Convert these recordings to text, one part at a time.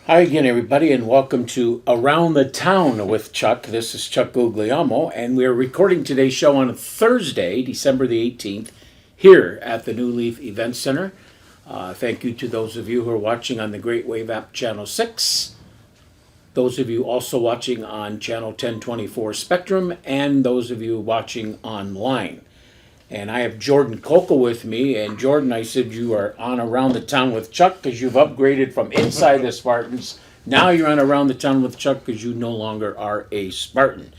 Hi again, everybody, and welcome to Around the Town with Chuck. This is Chuck Guglielmo, and we're recording today's show on Thursday, December the 18th, here at the New Leaf Event Center. Thank you to those of you who are watching on the Great Wave app, Channel 6, those of you also watching on Channel 1024 Spectrum, and those of you watching online. And I have Jordan Kulko with me. And Jordan, I said you are on Around the Town with Chuck because you've upgraded from inside the Spartans. Now you're on Around the Town with Chuck because you no longer are a Spartan.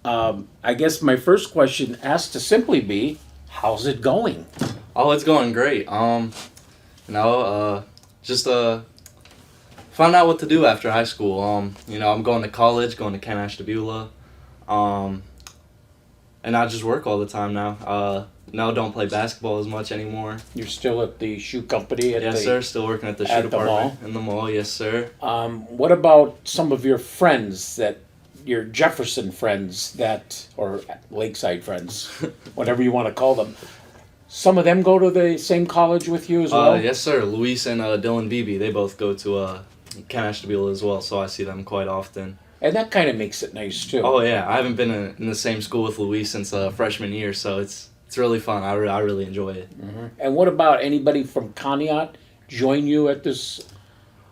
I guess my first question has to simply be, how's it going? Oh, it's going great. Just found out what to do after high school. I'm going to college, going to Ken Ashtabula. And I just work all the time now. No, don't play basketball as much anymore. You're still at the shoe company? Yes, sir. Still working at the shoe department in the mall. Yes, sir. What about some of your friends, your Jefferson friends or Lakeside friends, whatever you want to call them? Some of them go to the same college with you as well? Yes, sir. Luis and Dylan Beebe, they both go to Ken Ashtabula as well, so I see them quite often. And that kind of makes it nice, too. Oh, yeah. I haven't been in the same school with Luis since freshman year, so it's really fun. I really enjoy it. Mm-hmm. And what about anybody from Conneaut join you at this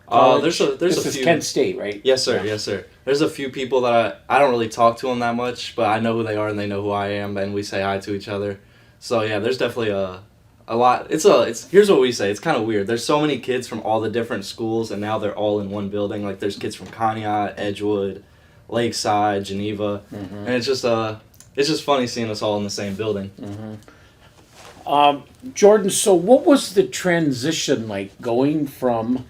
college? There's this a is few. Kent State, right? Yes, sir. Yeah. Yes, sir. There's a few people that I don't really talk to them that much, but I know who they are and they know who I am, and we say hi to each other. So, yeah, there's definitely a lot. Here's what we say. It's kind of weird. There's so many kids from all the different schools, and now they're all in one building. Like, there's kids from Conneaut, Edgewood, Lakeside, Geneva, and it's just funny seeing us all in the same building. Jordan, so what was the transition like going from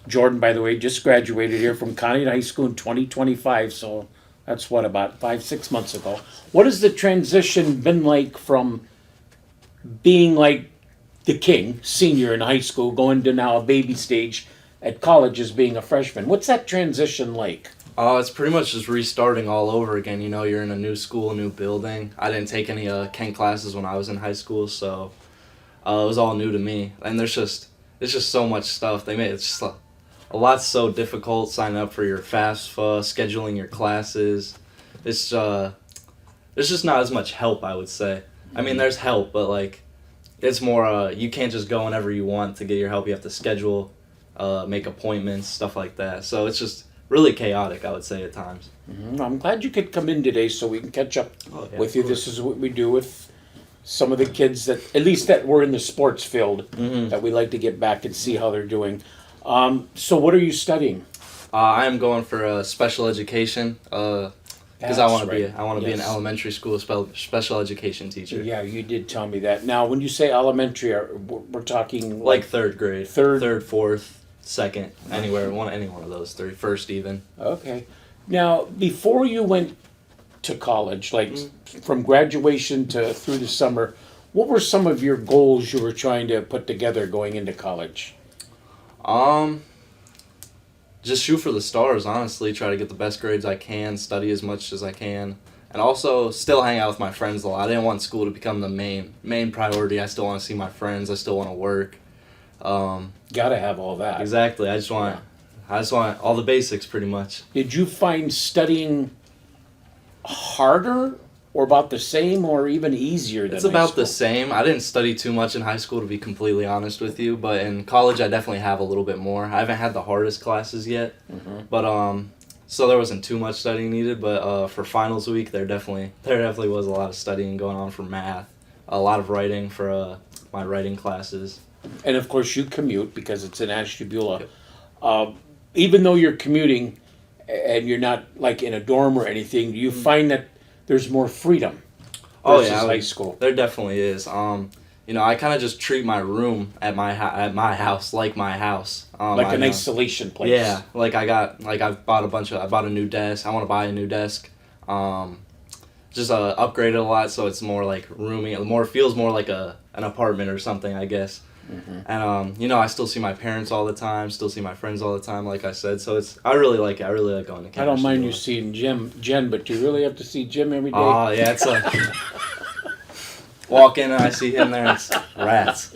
Jordan, by the way, just graduated here from Conneaut High School in 2025, so that's about 5-6 months ago. What has the transition been like from being like the king, senior in high school, going to now a baby stage at college as being a freshman? What's that transition like? It's pretty much just restarting all over again. You know, you're in a new school, a new building. I didn't take any Ken classes when I was in high school, so it was all new to me. And it's just so much stuff. It's just a lot's so difficult, signing up for your FAFSA, scheduling your classes. There's just not as much help, I would say. I mean, there's help, but like, it's more, you can't just go whenever you want to get your help. You have to schedule, make appointments, stuff like that. So it's just really chaotic, I would say, at times. Mm-hmm. I'm glad you could come in today so we can catch up with you. This is what we do with some of the kids that were in the sports field, that we like to get back and see how they're doing. So what are you studying? I am going for special education because I want to be an elementary school special education teacher. Yeah, you did tell me that. Now, when you say elementary, we're talking like third grade, third, fourth, second, any one of those three, first even. Okay. Now, before you went to college, like from graduation to through the summer, what were some of your goals you were trying to put together going into college? Just shoot for the stars, honestly. Try to get the best grades I can, study as much as I can, and also still hang out with my friends a lot. I didn't want school to become the main priority. I still want to see my friends. I still want to work. Gotta have all that. Exactly. I just want all the basics, pretty much. Did you find studying harder or about the same or even easier than It's about high school? the same. I didn't study too much in high school, to be completely honest with you, but in college I definitely have a little bit more. I haven't had the hardest classes yet, but so there wasn't too much studying needed, but for finals week there definitely was a lot of studying going on for math, a lot of writing for my writing classes. And of course you commute because it's in Ashtabula. Even though you're commuting and you're not like in a dorm or anything, do you find that there's more freedom versus high school? There definitely is. I kind of just treat my room at my house like my house. Like an isolation place. Yeah, like I bought a new desk. I want to buy a new desk. Just upgrade it a lot so it's more like roomy. Feels more like an apartment or something, I guess. And I still see my parents all the time, still see my friends all the time, like I said. So I really like it. I really like going to campus. I don't mind you seeing Jen, but you really have to see Jim every day. Oh, yeah, it's Walk in and I see him there, and it's rats.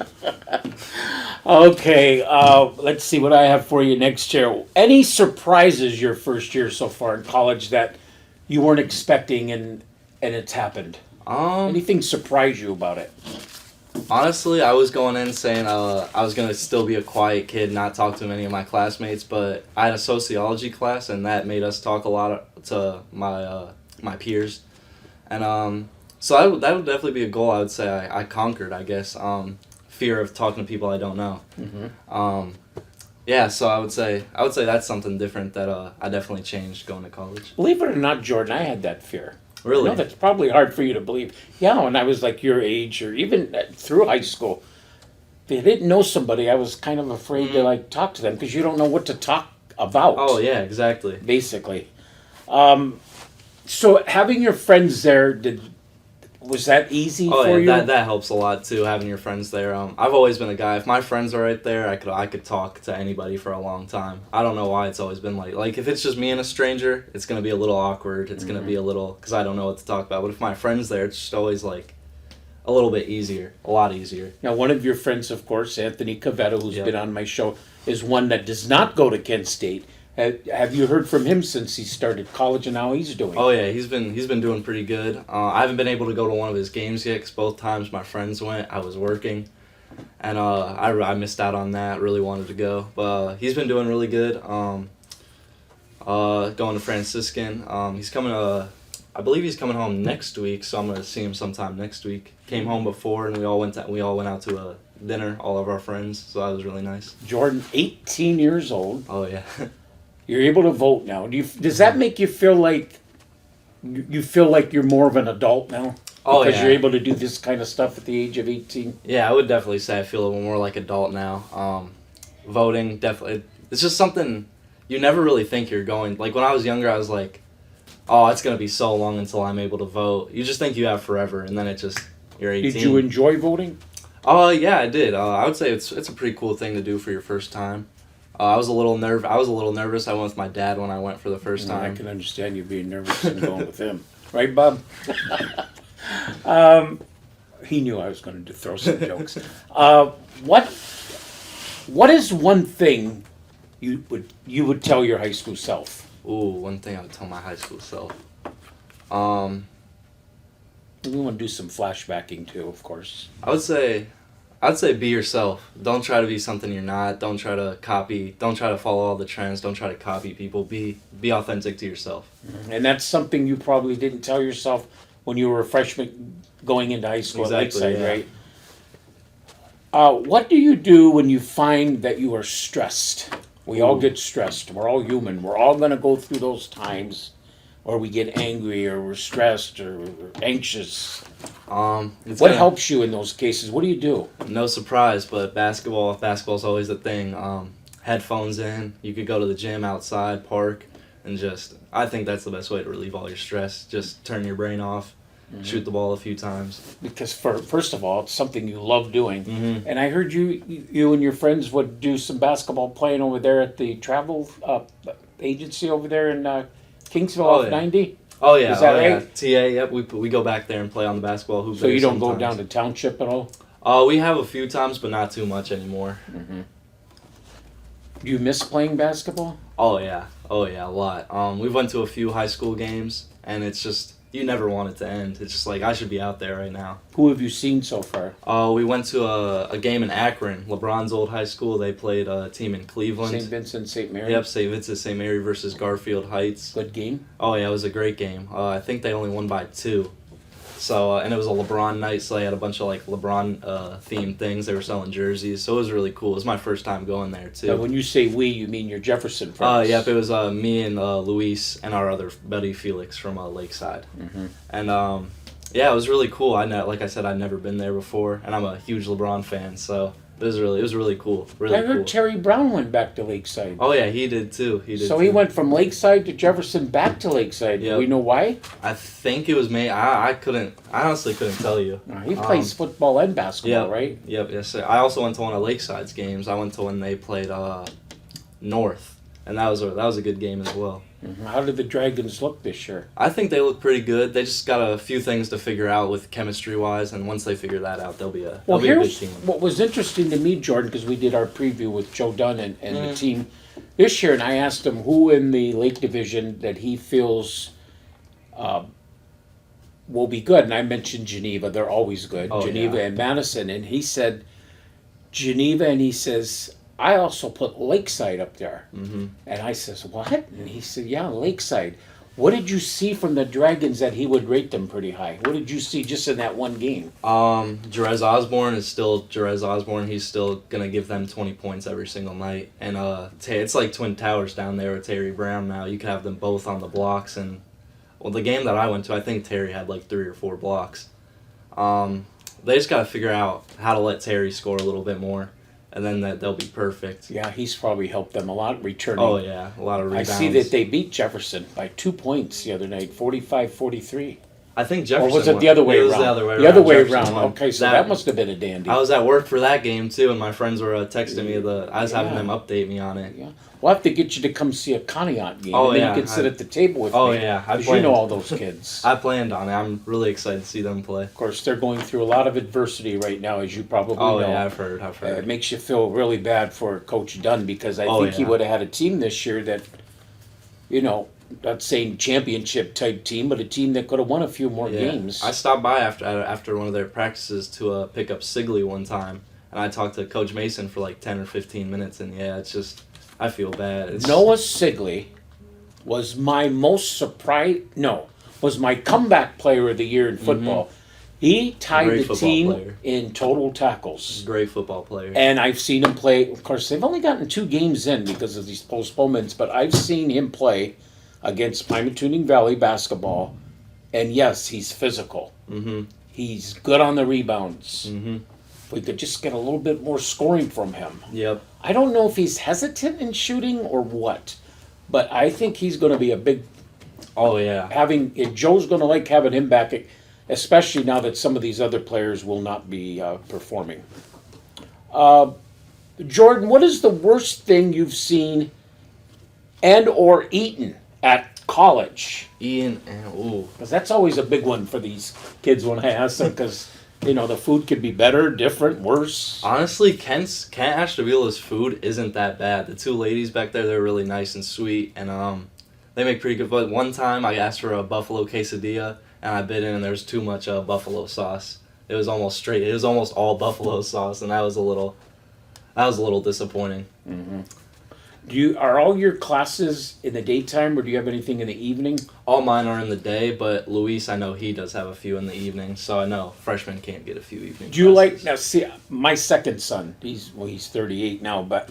Okay, let's see what I have for you next year. Any surprises your first year so far in college that you weren't expecting and it's happened? Anything surprise you about it? Honestly, I was going in saying I was going to still be a quiet kid, not talk to many of my classmates, but I had a sociology class, and that made us talk a lot to my peers. And so that would definitely be a goal I would say I conquered, I guess. Fear of talking to people I don't know. Yeah, so I would say that's something different that I definitely changed going to college. Believe it or not, Jordan, I had that fear. Really? I know that's probably hard for you to believe. Yeah, when I was like your age or even through high school, if I didn't know somebody, I was kind of afraid to like talk to them because you don't know what to talk about. Oh, yeah, exactly. Basically. So having your friends there, was that easy for you? That helps a lot too, having your friends there. I've always been a guy, if my friends are right there, I could talk to anybody for a long time. I don't know why it's always been like if it's just me and a stranger, it's going to be a little awkward. It's going to be a little, because I don't know what to talk about. But if my friend's there, it's just always like a little bit easier, a lot easier. Now, one of your friends, of course, Anthony Cavetta, who's been on my show, is one that does not go to Kent State. Have you heard from him since he started college and how he's doing? Oh yeah, he's been doing pretty good. I haven't been able to go to one of his games yet because both times my friends went, I was working, and I missed out on that. Really wanted to go, but he's been doing really good. Going to Franciscan. He's coming. I believe he's coming home next week, so I'm gonna see him sometime next week. Came home before, and we all went out to a dinner, all of our friends. So that was really nice. Jordan, 18 years old. Oh yeah. You're able to vote now. Does that make you feel like you're more of an adult now? Oh, because yeah. you're able to do this kind of stuff at the age of 18? Yeah, I would definitely say I feel a little more like adult now. Voting, definitely. It's just something you never really think you're going. Like when I was younger, I was like, oh, it's going to be so long until I'm able to vote. You just think you have forever, and then you're 18. Did you enjoy voting? Oh, yeah, I did. I would say it's a pretty cool thing to do for your first time. I was a little nervous. I went with my dad when I went for the first time. I can understand you being nervous and going with him. Right, Bob? He knew I was going to throw some jokes. What is one thing you would tell your high school self? Ooh, one thing I would tell my high school self. We want to do some flashbacking too, of course. I'd say be yourself. Don't try to be something you're not. Don't try to copy. Don't try to follow all the trends. Don't try to copy people. Be authentic to yourself. And that's something you probably didn't tell yourself when you were a freshman going into high school Exactly, at Lakeside, yeah. right? What do you do when you find that you are stressed? We all get stressed. We're all human. We're all going to go through those times where we get angry or we're stressed or we're anxious. What helps you in those cases? What do you do? No surprise, but basketball's always the thing. Headphones in. You could go to the gym outside, park, and I think that's the best way to relieve all your stress. Just turn your brain off, shoot the ball a few times. Because first of all, it's something you love doing. Mm-hmm. And I heard you and your friends would do some basketball playing over there at the travel agency over there in Kingsville off 90. Oh yeah, is that right? Yeah. TA, yep. We go back there and play on the basketball hoop. So you don't go down to Township at all? We have a few times, but not too much anymore. Mm-hmm. Do you miss playing basketball? Oh yeah, a lot. We went to a few high school games, and it's just you never want it to end. It's just like I should be out there right now. Who have you seen so far? We went to a game in Akron, LeBron's old high school. They played a team in Cleveland. St. Vincent, St. Mary? Yep, St. Vincent, St. Mary versus Garfield Heights. Good game? Oh yeah, it was a great game. I think they only won by 2. So, and it was a LeBron night, so they had a bunch of like LeBron themed things. They were selling jerseys, so it was really cool. It was my first time going there too. But when you say we, you mean your Jefferson friends? Yep, it was me and Luis and our other buddy Felix from Lakeside. Mm-hmm. And yeah, it was really cool. Like I said, I'd never been there before, and I'm a huge LeBron fan, so it was really cool. Really I heard cool. Terry Brown went back to Lakeside. Oh yeah, he did too. He went from Lakeside to Jefferson back to Lakeside. Yep. Do we know why? I think it was me. I honestly couldn't tell you. He plays football and basketball, right? Yep, yes sir. I also went to one of Lakeside's games. I went to when they played North, and that was a good game as well. How did the Dragons look this year? I think they look pretty good. They just got a few things to figure out with chemistry-wise, and once they figure that out, they'll be a good Here's team. what was interesting to me, Jordan, because we did our preview with Joe Dunn and the team this year, and I asked him who in the Lake Division that he feels will be good, and I mentioned Geneva. They're always good. Oh, Geneva and Madison, and he said Geneva, and he says, I also put Lakeside up there. And I says, what? And he said, yeah, Lakeside. What did you see from the Dragons that he would rate them pretty high? What did you see just in that one game? Jerez Osborne is still Jerez Osborne. He's still going to give them 20 points every single night. And it's like Twin Towers down there with Terry Brown now. You can have them both on the blocks. And, well, the game that I went to, I think Terry had like 3 or 4 blocks. They just got to figure out how to let Terry score a little bit more. And then they'll be perfect. Yeah, he's probably helped them a lot returning. Oh, yeah, a lot of rebounds. I see that they beat Jefferson by 2 points the other night, 45-43. I think Jefferson Or was it the other way around? It was the other way around. The other way Jefferson around. won. Okay, so that must have been a dandy. I was at work for that game, too, and my friends were texting me. I was having them update me on it. Yeah. We'll have to get you to come see a Conneaut game. Oh, and then yeah, you can sit at the table with me. Oh, yeah. Because you know all those kids. I planned on it. I'm really excited to see them play. Of course, they're going through a lot of adversity right now, as you probably know. Oh, yeah, I've heard. It makes you feel really bad for Coach Dunn because I think he would have had a team this year that, not saying championship type team, but a team that could have won a few more games. I stopped by after one of their practices to pick up Sigley one time, and I talked to Coach Mason for like 10 or 15 minutes, and it's just, I feel bad. Noah Sigley was my was my comeback player of the year in football. He tied the team in total tackles. Great football player. And I've seen him play. Of course, they've only gotten 2 games in because of these postponements, but I've seen him play against Pymatuning Valley basketball. And yes, he's physical. He's good on the rebounds. If we could just get a little bit more scoring from him. Yep. I don't know if he's hesitant in shooting or what, but I think he's going to be a big. Oh yeah. Joe's going to like having him back, especially now that some of these other players will not be performing. Jordan, what is the worst thing you've seen and or eaten at college? Because that's always a big one for these kids when I ask them, because the food could be better, different, worse. Honestly, Kent Ashtabella's food isn't that bad. The 2 ladies back there, they're really nice and sweet, and they make pretty good food. One time I asked for a buffalo quesadilla, and I bit in, and there was too much buffalo sauce. It was almost all buffalo sauce, and that was a little disappointing. Are all your classes in the daytime, or do you have anything in the evening? All mine are in the day, but Luis, I know he does have a few in the evening, so I know freshmen can't get a few evening Do you classes. now see, my second son, he's 38 now, but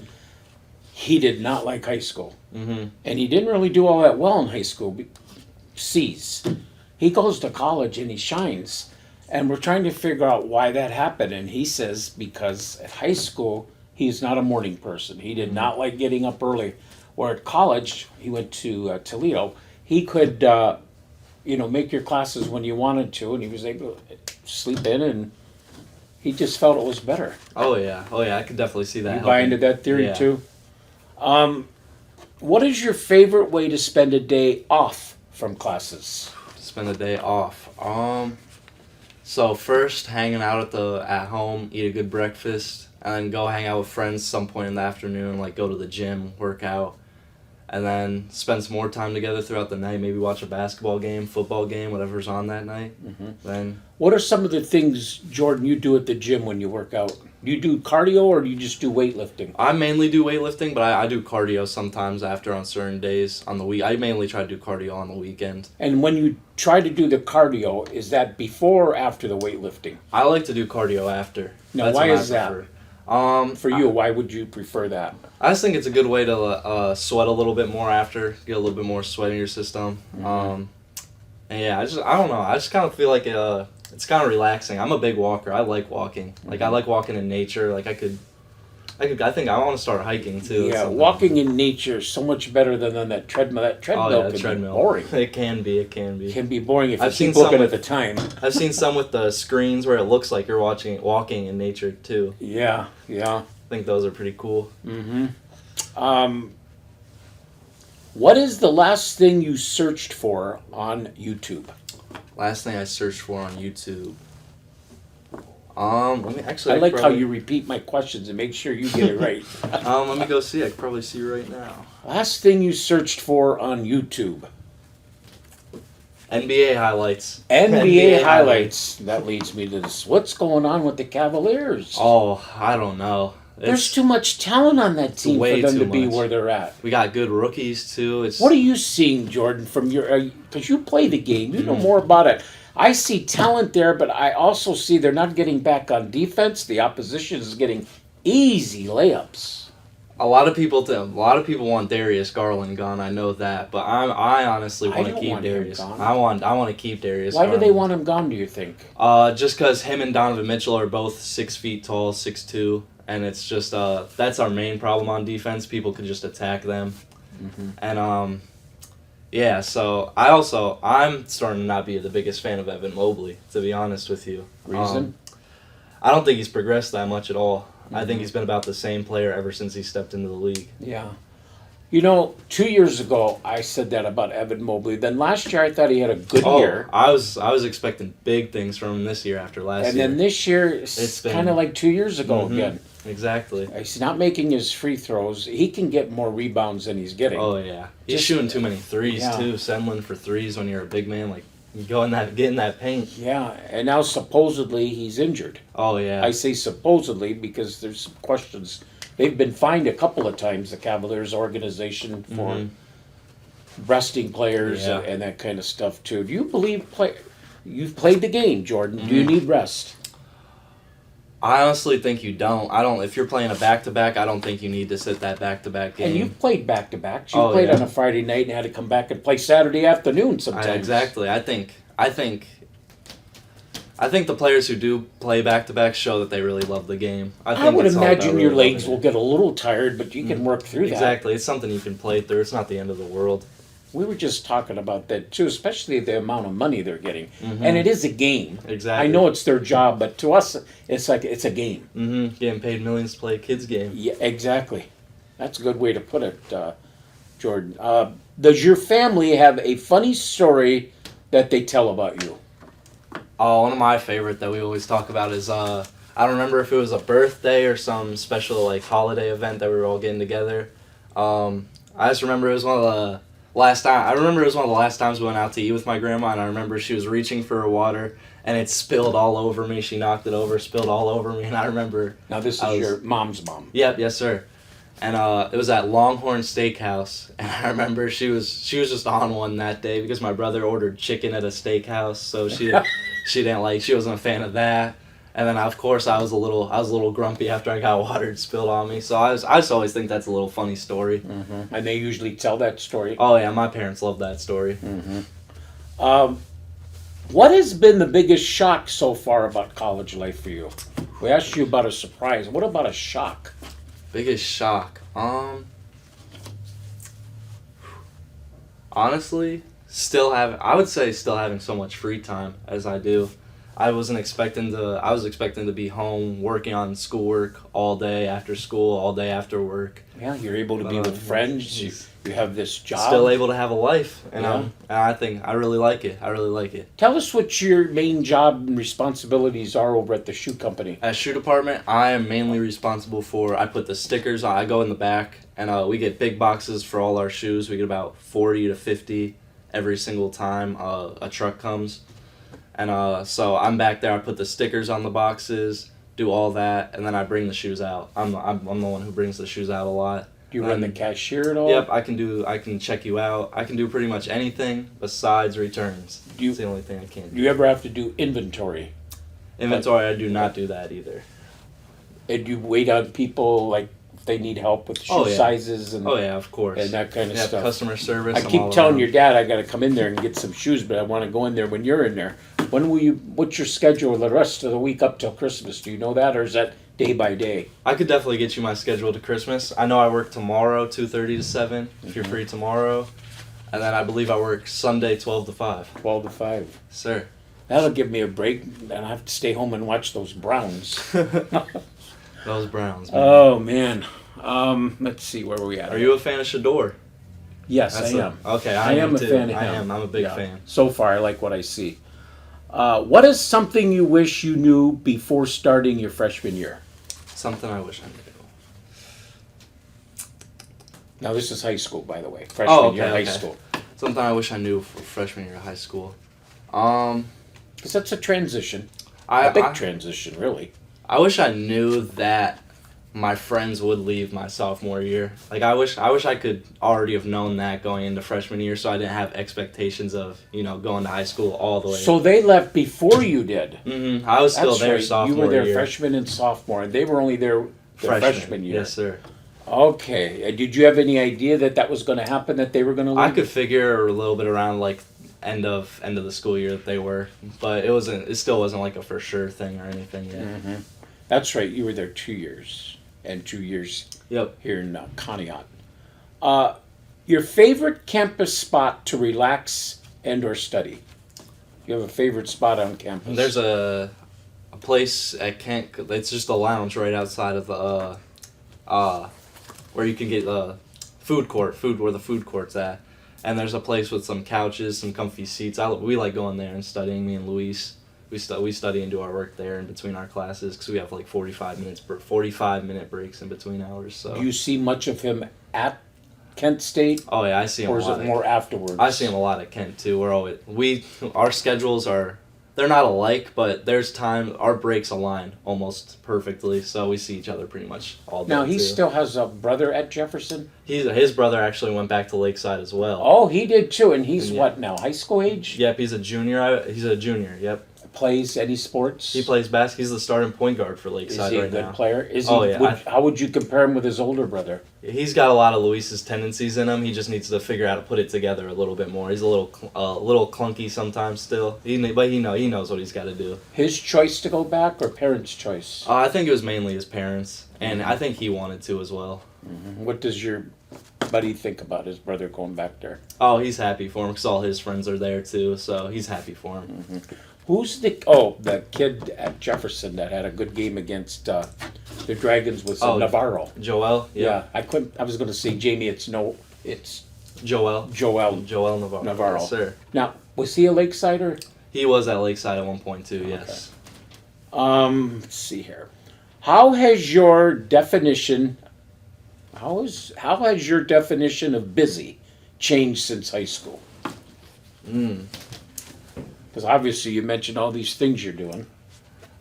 he did not like high school. And he didn't really do all that well in high school. C's. He goes to college and he shines. And we're trying to figure out why that happened. And he says because at high school, he's not a morning person. He did not like getting up early. Or at college, he went to Toledo. He could, make your classes when you wanted to, and he was able to sleep in, and he just felt it was better. Oh yeah, I could definitely see that. You buy into that theory too? What is your favorite way to spend a day off from classes? Spend a day off. So first, hanging out at home, eat a good breakfast, and then go hang out with friends some point in the afternoon, like go to the gym, work out, and then spend some more time together throughout the night. Maybe watch a basketball game, football game, whatever's on that night. Then. What are some of the things, Jordan, you do at the gym when you work out? Do you do cardio or do you just do weightlifting? I mainly do weightlifting, but I do cardio sometimes after on certain days on the week. I mainly try to do cardio on the weekend. And when you try to do the cardio, is that before or after the weightlifting? I like to do cardio after. Now, why is that? For you, why would you prefer that? I just think it's a good way to sweat a little bit more after, get a little bit more sweat in your system. And yeah, I don't know. I just kind of feel like it's kind of relaxing. I'm a big walker. I like walking. Like I like walking in nature. Like I think I want to start hiking too. Yeah, walking in nature is so much better than on that treadmill. That treadmill can be boring. It can be. It can be boring if you keep looking at the time. I've seen some with the screens where it looks like you're walking in nature too. Yeah. I think those are pretty cool. What is the last thing you searched for on YouTube? Last thing I searched for on YouTube. Let me I like how you repeat my questions and make sure you get it right. Let me go see. I can probably see right now. Last thing you searched for on YouTube? NBA highlights. NBA highlights. That leads me to this. What's going on with the Cavaliers? Oh, I don't know. There's too much talent on that team for them to be much. where they're at. We got good rookies too. What are you seeing, Jordan, from your? Because you play the game, you know more about it. I see talent there, but I also see they're not getting back on defense. The opposition is getting easy layups. A lot of people want Darius Garland gone. I know that, but I honestly want to keep Darius. I want to keep Darius. Why do they want him gone? Do you think? Just because him and Donovan Mitchell are both 6 feet tall, 6'2", and it's just that's our main problem on defense. People can just attack them, and yeah. So I'm starting to not be the biggest fan of Evan Mobley, to be honest with you. Reason? I don't think he's progressed that much at all. I think he's been about the same player ever since he stepped into the league. Yeah. You know, 2 years ago I said that about Evan Mobley. Then last year I thought he had a good year. I was expecting big things from him this year after last year. And then this year it's kind of like 2 years ago again. Exactly. He's not making his free throws. He can get more rebounds than he's getting. Oh yeah. He's shooting too many threes too. Settling for threes when you're a big man, like you get in that paint. Yeah, and now supposedly he's injured. Oh yeah. I say supposedly because there's some questions. They've been fined a couple of times, the Cavaliers organization, for resting players and that kind of stuff too. Do you believe you've played the game, Jordan? Do you need rest? I honestly think you don't. If you're playing a back-to-back, I don't think you need to sit that back-to-back game. And you've played back-to-backs. You played on a Friday night and had to come back and play Saturday afternoon sometimes. Exactly. I think the players who do play back-to-back show that they really love the game. I would imagine your legs will get a little tired, but you can work through that. Exactly. It's something you can play through. It's not the end of the world. We were just talking about that too, especially the amount of money they're getting. And it is a game. Exactly. I know it's their job, but to us, it's like it's a game. Getting paid millions to play a kid's game. Yeah, exactly. That's a good way to put it, Jordan. Does your family have a funny story that they tell about you? Oh, one of my favorite that we always talk about is I don't remember if it was a birthday or some special like holiday event that we were all getting together. I just remember it was one of the last times we went out to eat with my grandma, and I remember she was reaching for her water, and it spilled all over me. She knocked it over, spilled all over me, and I remember... Now this is your mom's mom. Yep, yes, sir. And it was at Longhorn Steakhouse, and I remember she was just on one that day because my brother ordered chicken at a steakhouse, so she wasn't a fan of that. And then of course I was a little grumpy after I got water spilled on me. So I just always think that's a little funny story. And they usually tell that story. Oh yeah, my parents love that story. What has been the biggest shock so far about college life for you? We asked you about a surprise. What about a shock? Biggest shock. Honestly, I would say still having so much free time as I do. I was expecting to be home working on schoolwork all day after school, all day after work. Yeah, you're able to be with friends. You have this job. Still able to have a life, and I think I really like it. I really like it. Tell us what your main job and responsibilities are over at the shoe company. At shoe department, I am mainly responsible for. I put the stickers on. I go in the back, and we get big boxes for all our shoes. We get about 40 to 50 every single time a truck comes. And so I'm back there. I put the stickers on the boxes, do all that, and then I bring the shoes out. I'm the one who brings the shoes out a lot. Do you run the cashier at all? Yep, I can check you out. I can do pretty much anything besides returns. It's the only thing I can't do. Do you ever have to do inventory? Inventory, I do not do that either. And you wait on people like if they need help with shoe sizes and of course, and that kind of stuff. Customer service. I keep telling your dad I got to come in there and get some shoes, but I want to go in there when you're in there. What's your schedule the rest of the week up till Christmas? Do you know that, or is that day by day? I could definitely get you my schedule to Christmas. I know I work tomorrow 2:30 to 7 if you're free tomorrow, and then I believe I work Sunday 12 to 5. 12 to 5. Sir. That'll give me a break, and I have to stay home and watch those Browns. Those Browns. Man. Oh man. Let's see, where were we at? Are you a fan of Shador? Yes, I am. Okay, I am a too. fan of I him. am. I'm a big Yeah. fan. So far, I like what I see. What is something you wish you knew before starting your freshman year? Something I wish I knew. Now, this is high school, by the way. Freshman year high school. Something I wish I knew for freshman year of high school. Because that's a transition. A big transition, really. I wish I knew that my friends would leave my sophomore year. Like I wish I could already have known that going into freshman year, so I didn't have expectations of going to high school all the way. So they left before you did. Mm-hmm. I was still That's there right. sophomore You were there year. freshman and sophomore, and they were only there their freshman year. Yes, sir. Okay. Did you have any idea that was going to happen? That they were going to leave? I could figure a little bit around like end of the school year that they were, but it still wasn't like a for sure thing or anything yet. Mm-hmm. That's right. You were there 2 years, and 2 years. Yep. Here in Conneaut. Your favorite campus spot to relax and or study? You have a favorite spot on campus? There's a place at Kent. It's just a lounge right outside of the where you can get food where the food court's at, and there's a place with some couches, some comfy seats. We like going there and studying. Me and Luis, we study and do our work there in between our classes because we have like 45-minute breaks in between hours. So do you see much of him at Kent State? Oh yeah, I see him. Or is it more afterwards? I see him a lot at Kent too. Our schedules they're not alike, but there's time. Our breaks align almost perfectly, so we see each other pretty much all day. Now he still has a brother at Jefferson. His brother actually went back to Lakeside as well. Oh, he did too, and he's what now? High school age? Yep, he's a junior. He's a junior. Yep. Plays any sports? He plays basketball. He's the starting point guard for Lakeside right now. Is he a good player? Is he? Oh yeah. How would you compare him with his older brother? He's got a lot of Luis's tendencies in him. He just needs to figure out how to put it together a little bit more. He's a little clunky sometimes still. But he knows what he's got to do. His choice to go back or parents' choice? I think it was mainly his parents, and I think he wanted to as well. Mm-hmm. What does your buddy think about his brother going back there? Oh, he's happy for him because all his friends are there too, so he's happy for him. Mm-hmm. Who's the kid at Jefferson that had a good game against the Dragons was Navarro? Joel? Yeah, I was going to say Jamie. It's Joel. Joel Navarro. Yes, sir. Now, was he a Lakesider? He was at Lakeside at one point too. Yes. Okay. Let's see here. How has your definition of busy changed since high school? Because obviously you mentioned all these things you're doing.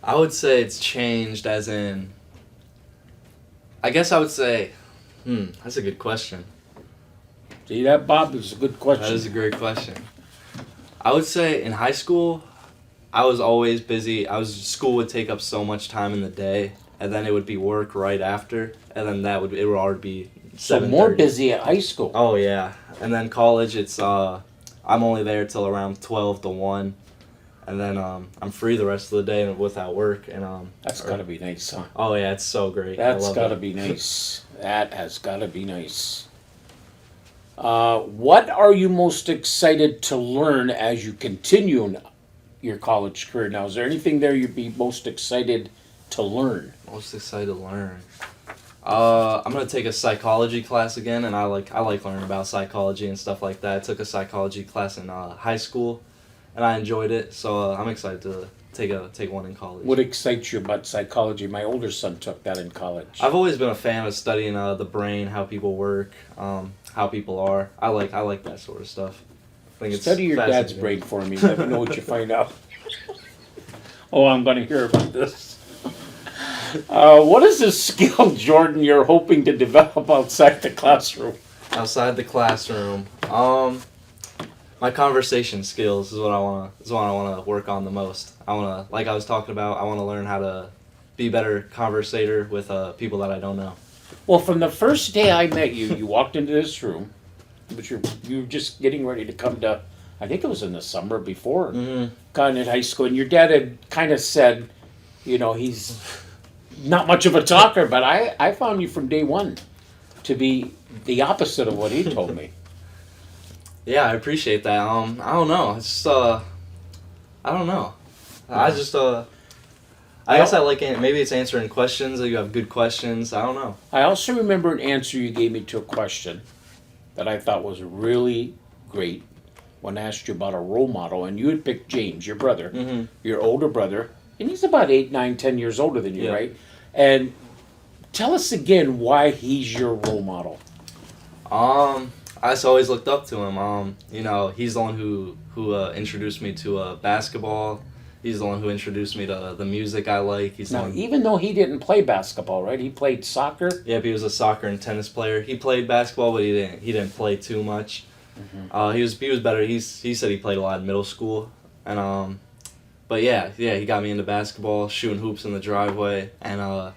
I would say it's changed as in... I guess I would say... that's a good question. See that, Bob? Is a good question. That is a great question. I would say in high school, I was always busy. School would take up so much time in the day, and then it would be work right after, and then it would already be 7:30. So more busy at high school. Oh yeah, and then college, it's I'm only there till around 12 to 1. And then I'm free the rest of the day without work. And that's got to be nice, huh? Oh yeah, it's so great. That's got to be nice. That has got to be nice. What are you most excited to learn as you continue your college career? Now, is there anything there you'd be most excited to learn? Most excited to learn. I'm gonna take a psychology class again, and I like learning about psychology and stuff like that. I took a psychology class in high school. And I enjoyed it, so I'm excited to take one in college. What excites you about psychology? My older son took that in college. I've always been a fan of studying the brain, how people work, how people are. I like that sort of stuff. I think Study your dad's brain for me. Let me know what you find out. Oh, I'm going to hear about this. What is a skill, Jordan, you're hoping to develop outside the classroom? Outside the classroom, my conversation skills is what I want to work on the most. Like I was talking about, I want to learn how to be a better conversator with people that I don't know. Well, from the first day I met you, you walked into this room, but you were just getting ready to come to, I think it was in the summer before, kind of high school, and your dad had kind of said, he's not much of a talker, but I found you from day one to be the opposite of what he told me. Yeah, I appreciate that. I don't know. It's just, I don't know. I just, I guess I like it. Maybe it's answering questions. You have good questions. I don't know. I also remember an answer you gave me to a question. that I thought was really great when I asked you about a role model, and you had picked James, your brother, your older brother, and he's about 8, 9, 10 years older than you, Yeah. right? And tell us again why he's your role model. I just always looked up to him. He's the one who introduced me to basketball. He's the one who introduced me to the music I like. He's the Now, one. even though he didn't play basketball, right? He played soccer. Yep, he was a soccer and tennis player. He played basketball, but he didn't play too much. He was better. He said he played a lot in middle school, and but yeah, he got me into basketball, shooting hoops in the driveway, and I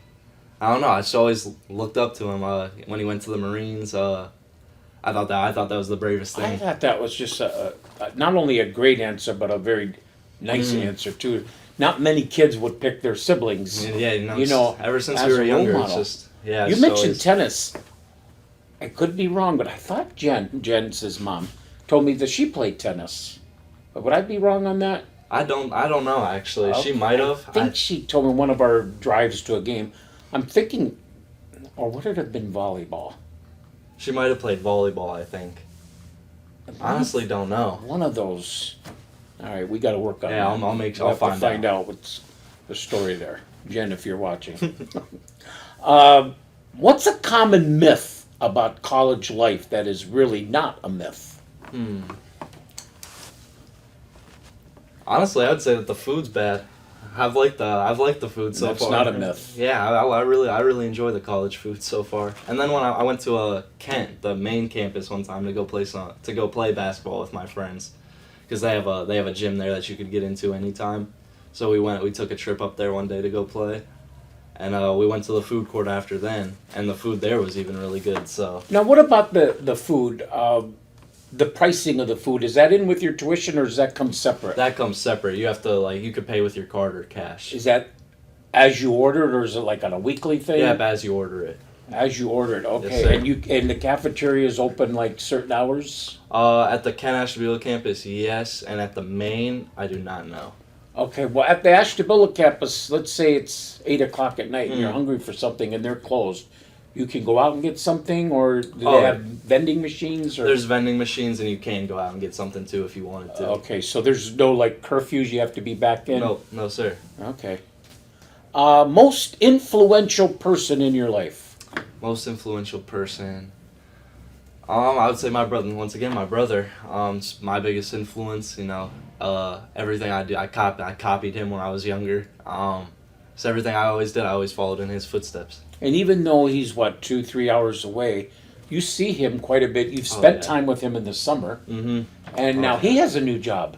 don't know. I just always looked up to him. When he went to the Marines, I thought that was the bravest I thing. thought that was just not only a great answer, but a very nice answer too. Not many kids would pick their siblings. Yeah, You know, ever since as we were a role younger, it's model. just yeah. You it's mentioned always- tennis. I could be wrong, but I thought Jen's his mom, told me that she played tennis. But would I be wrong on that? I don't know actually. She Okay. might have. I think she told me one of our drives to a game. I'm thinking, or would it have been volleyball? She might have played volleyball. I think. Honestly, don't know. One of those. All right, we got to work on Yeah, that. I'll make sure. We'll I'll have to find out. find out what's the story there. Jen, if you're watching. What's a common myth about college life that is really not a myth? Honestly, I'd say that the food's bad. I've liked the food so That's far. not a myth. Yeah, I really enjoy the college food so far. And then when I went to Kent, the main campus, one time to go play basketball with my friends, because they have a gym there that you could get into anytime. So we took a trip up there one day to go play, and we went to the food court after then, and the food there was even really good. So Now, what about the food? The pricing of the food, is that in with your tuition or does that come separate? that comes separate. You have to you could pay with your card or cash. Is that as you order it or is it like on a weekly thing? Yeah, as you order it. As you order it, okay. Yes, sir. And the cafeteria is open like certain hours? At the Kent Ashtabula campus, yes, and at the main, I do not know. Okay, well, at the Ashtabula campus, let's say it's 8 o'clock at night and Mm. you're hungry for something and they're closed. You can go out and get something, or do Oh, they have vending machines? Or There's vending machines, and you can go out and get something too if you wanted to. okay, so there's no like curfews you have to be back in? No, sir. Okay. Most influential person in your life? Most influential person. I would say my brother. Once again, my brother. It's my biggest influence. Everything I do, I copied him when I was younger. So everything I always did, I always followed in his footsteps. And even though he's 2-3 hours away, you see him quite a bit. You've spent yeah. time with him in the summer, Mm-hmm. and now he has a new job.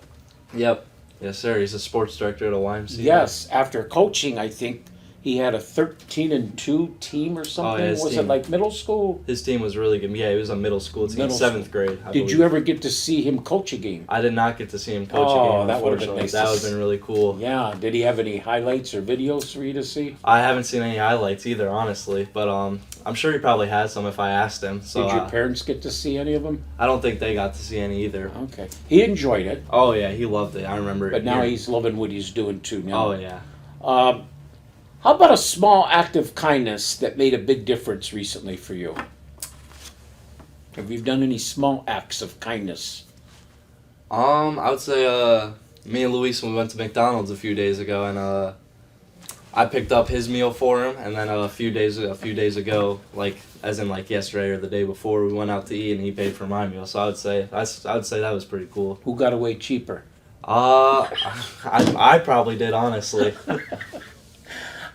Yep. Yes, sir. He's a sports director at a YMCA. Yes, after coaching, I think he had a 13-2 team or something. his Was it team. like middle school? His team was really good. Yeah, he was a middle school team, Middle 7th grade. I Did believe. you ever get to see him coach a game? I did not get to see him coach Oh, a game. that would've been Unfortunately, nice that to would have been really cool. Yeah. Did he have any highlights or videos for you to see? I haven't seen any highlights either, honestly, but I'm sure he probably has some if I asked him. So Did your parents get to see any of them? I don't think they got to see any either. Okay. He enjoyed it, Oh yeah, he loved it. I remember. but now hearing- he's loving what he's doing too now. Oh yeah. How about a small act of kindness that made a big difference recently for you? Have you done any small acts of kindness? I would say me and Luis, when we went to McDonald's a few days ago, and I picked up his meal for him, and then a few days ago, like as in like yesterday or the day before, we went out to eat and he paid for my meal. So I would say that was pretty cool. Who got away cheaper? I probably did, honestly.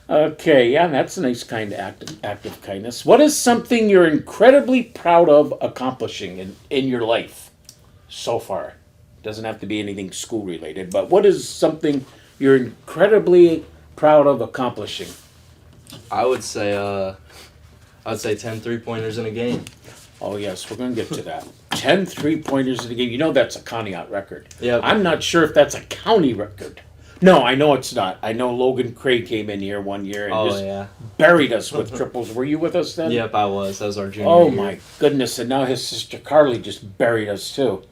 Okay, yeah, that's a nice kind of act of kindness. What is something you're incredibly proud of accomplishing in your life so far? Doesn't have to be anything school related, but what is something you're incredibly proud of accomplishing? I would say 10 3-pointers in a game. Oh yes, we're going to get to that. 10 3-pointers in the game. You know that's a county out record. Yeah. I'm not sure if that's a county record. No, I know it's not. I know Logan Craig came in here one year and Oh just yeah. buried us with triples. Were you with us then? Yep, I was. That was our junior Oh year. my goodness! And now his sister Carly just buried us too.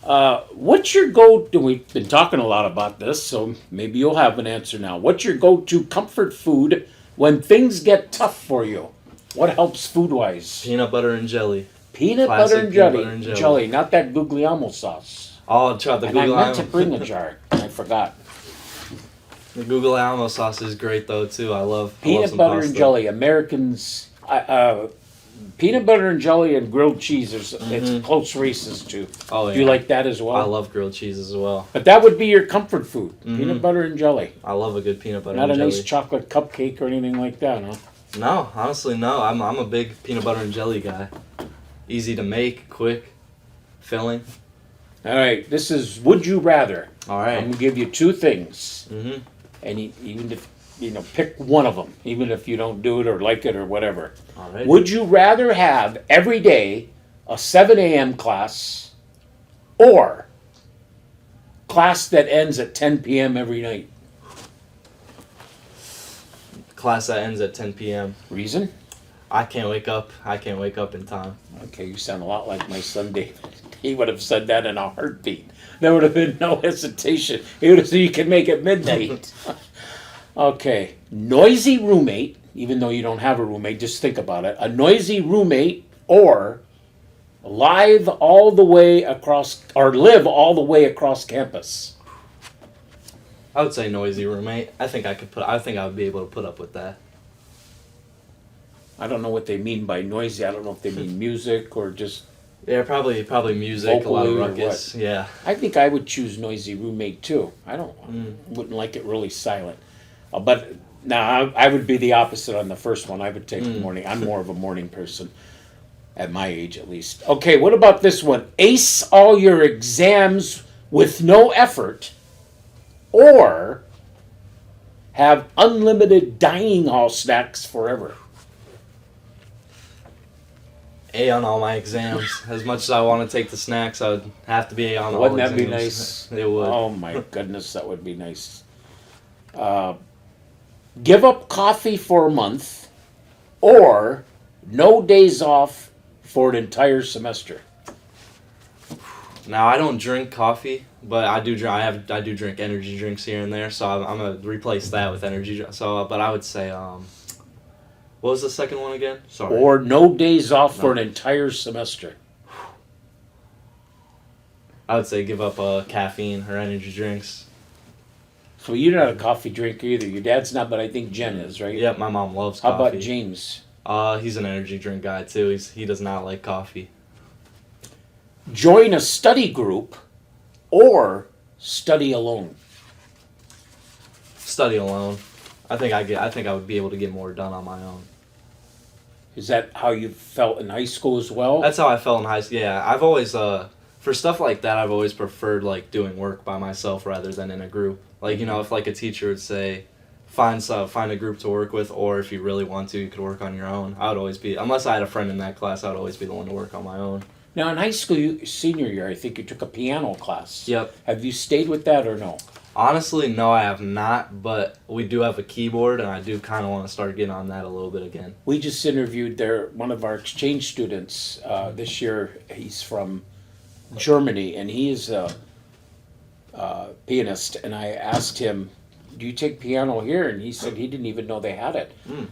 What's your go-to? We've been talking a lot about this, so maybe you'll have an answer now. What's your go-to comfort food when things get tough for you? What helps food-wise? Peanut butter and jelly. Peanut Classic butter and peanut jelly. butter and jelly. Jelly, not that Guglielmo sauce. Oh, try the And I Google meant to Alamo. bring a jar. I forgot. The Google Alamo sauce is great though too. I love Peanut some butter pasta. and jelly. Americans, peanut butter and jelly and grilled cheese. It's close races too. Oh yeah. Do you like that as well? I love grilled cheese as well. But that would be your comfort food. Peanut butter and jelly. I love a good peanut butter Not and a jelly. nice chocolate cupcake or anything like that, huh? No, honestly, no. I'm a big peanut butter and jelly guy. Easy to make, quick, filling. All right, this is Would You Rather. All I'm right. going to give you two things. Mhm. And even if, pick one of them, even if you don't do it or like it or whatever. All right. Would you rather have every day a 7 a.m. class or class that ends at 10 p.m. every night? Class that ends at 10 p.m. Reason? I can't wake up. I can't wake up in time. Okay, you sound a lot like my son David. He would have said that in a heartbeat. There would have been no hesitation. He would have said you can make it midnight. Okay, noisy roommate, even though you don't have a roommate, just think about it. A noisy roommate or live all the way across, or live all the way across campus. I would say noisy roommate. I think I would be able to put up with that. I don't know what they mean by noisy. I don't know if they mean music or just. Yeah, probably music, a lot Vocally of or ruckus. Yeah. I think I would choose noisy roommate too. I wouldn't like it really silent. But now I would be the opposite on the first one. I would take the morning. I'm more of a morning person, at my age at least. Okay, what about this one? Ace all your exams with no effort, or have unlimited dining hall snacks forever. A on all my exams. As much as I want to take the snacks, I would have to be A on all Wouldn't exams. that be nice? It would. Oh my goodness, that would be nice. Give up coffee for a month, or no days off for an entire semester. Now I don't drink coffee, but I do drink. I do drink energy drinks here and there, so I'm gonna replace that with energy. So, but I would say, what was the second one again? Sorry. Or no days off for an entire semester. I would say give up caffeine or energy drinks. So you're not a coffee drinker either. Your dad's not, but I think Jen is, right? Yep, my mom loves How coffee. about James? He's an energy drink guy too. He does not like coffee. Join a study group, or study alone. Study alone. I think I would be able to get more done on my own. Is that how you felt in high school as well? That's how I felt in high school. Yeah, I've always for stuff like that, I've always preferred like doing work by myself rather than in a group. Like, if like a teacher would say, find a group to work with, or if you really want to, you could work on your own. I would always be, unless I had a friend in that class, I would always be the one to work on my own. Now in high school, senior year, I think you took a piano class. Yep. Have you stayed with that or no? Honestly, no, I have not, but we do have a keyboard, and I do kind of want to start getting on that a little bit again. We just interviewed one of our exchange students this year. He's from Germany, and he is a pianist. And I asked him, "Do you take piano here?" And he said he didn't even know they had it.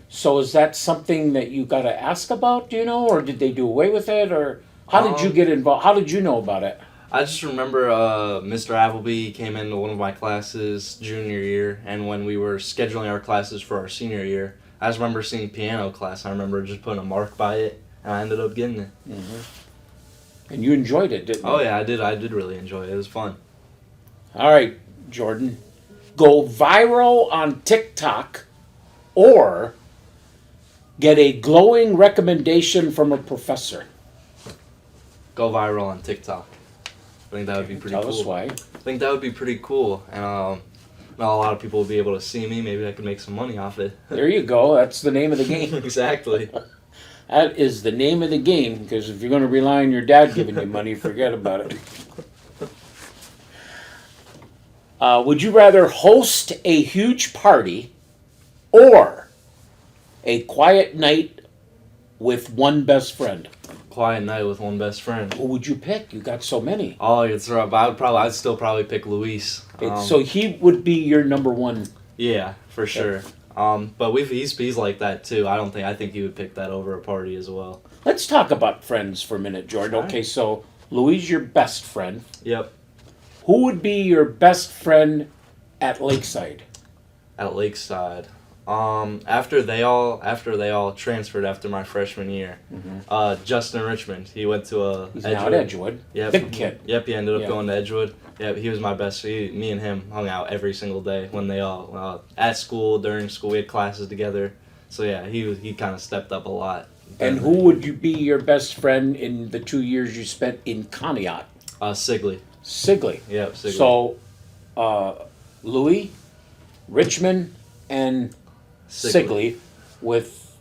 So is that something that you got to ask about? Do you know, or did they do away with it, or how did you get involved? How did you know about it? I just remember Mr. Appleby came into one of my classes junior year, and when we were scheduling our classes for our senior year, I just remember seeing piano class. I remember just putting a mark by it, and I ended up getting it. And you enjoyed it, didn't you? Oh yeah, I did. I did really enjoy it. It was fun. All right, Jordan. Go viral on TikTok, or get a glowing recommendation from a professor. Go viral on TikTok. I think that would be pretty cool. Tell us why. I think that would be pretty cool, and not a lot of people would be able to see me. Maybe I could make some money off it. There you go. That's the name of the game. Exactly. That is the name of the game, because if you're going to rely on your dad giving you money, forget about it. Would you rather host a huge party or a quiet night with one best friend? Quiet night with one best friend. Who would you pick? You got so many. Oh, it's rough. I'd still probably pick Luis. So he would be your number one. Yeah, for sure. But he's like that too. I think he would pick that over a party as well. Let's talk about friends for a minute, Jordan. All right. Okay, so Louis, your best friend. Yep. Who would be your best friend at Lakeside? At Lakeside. After they all transferred after my freshman year, Justin Richmond, he went to He's now at Edgewood. Yep. Big kid. Yep, he ended up Yeah. going to Edgewood. Yep, he was my best. Me and him hung out every single day when they all at school, during school, we had classes together. So yeah, he kind of stepped up a lot. And who would you be your best friend in the 2 years you spent in Conneaut? Sigley. Sigley. Yep, Sigley. So, Louis, Richmond, and Sigley, with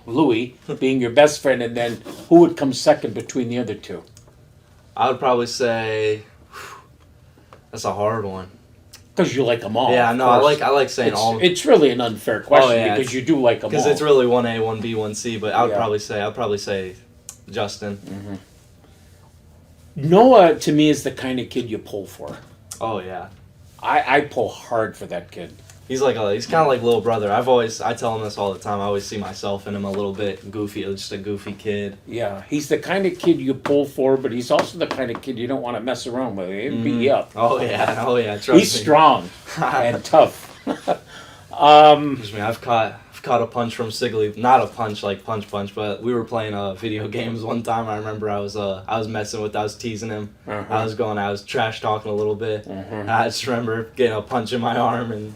Louis being your best friend, and then who would come second between the other two? I would probably say that's a hard one. Because you like them all. Yeah, of no, course. I like saying all. It's really an unfair question yeah, because you do like them all. Because it's really 1A, 1B, 1C, but I'd Yeah. probably say Justin. Noah, to me, is the kind of kid you pull for. Oh yeah. I pull hard for that kid. He's kind of like little brother. I tell him this all the time. I always see myself in him a little bit goofy, just a goofy kid. Yeah, he's the kind of kid you pull for, but he's also the kind of kid you don't want to mess around with. He'll beat you up. Oh yeah, trust He's me. strong and tough. Trust me, I've caught a punch from Sigley. Not a punch like punch, but we were playing video games one time. I remember I was teasing him. I was trash talking a little bit. I just remember getting a punch in my arm, and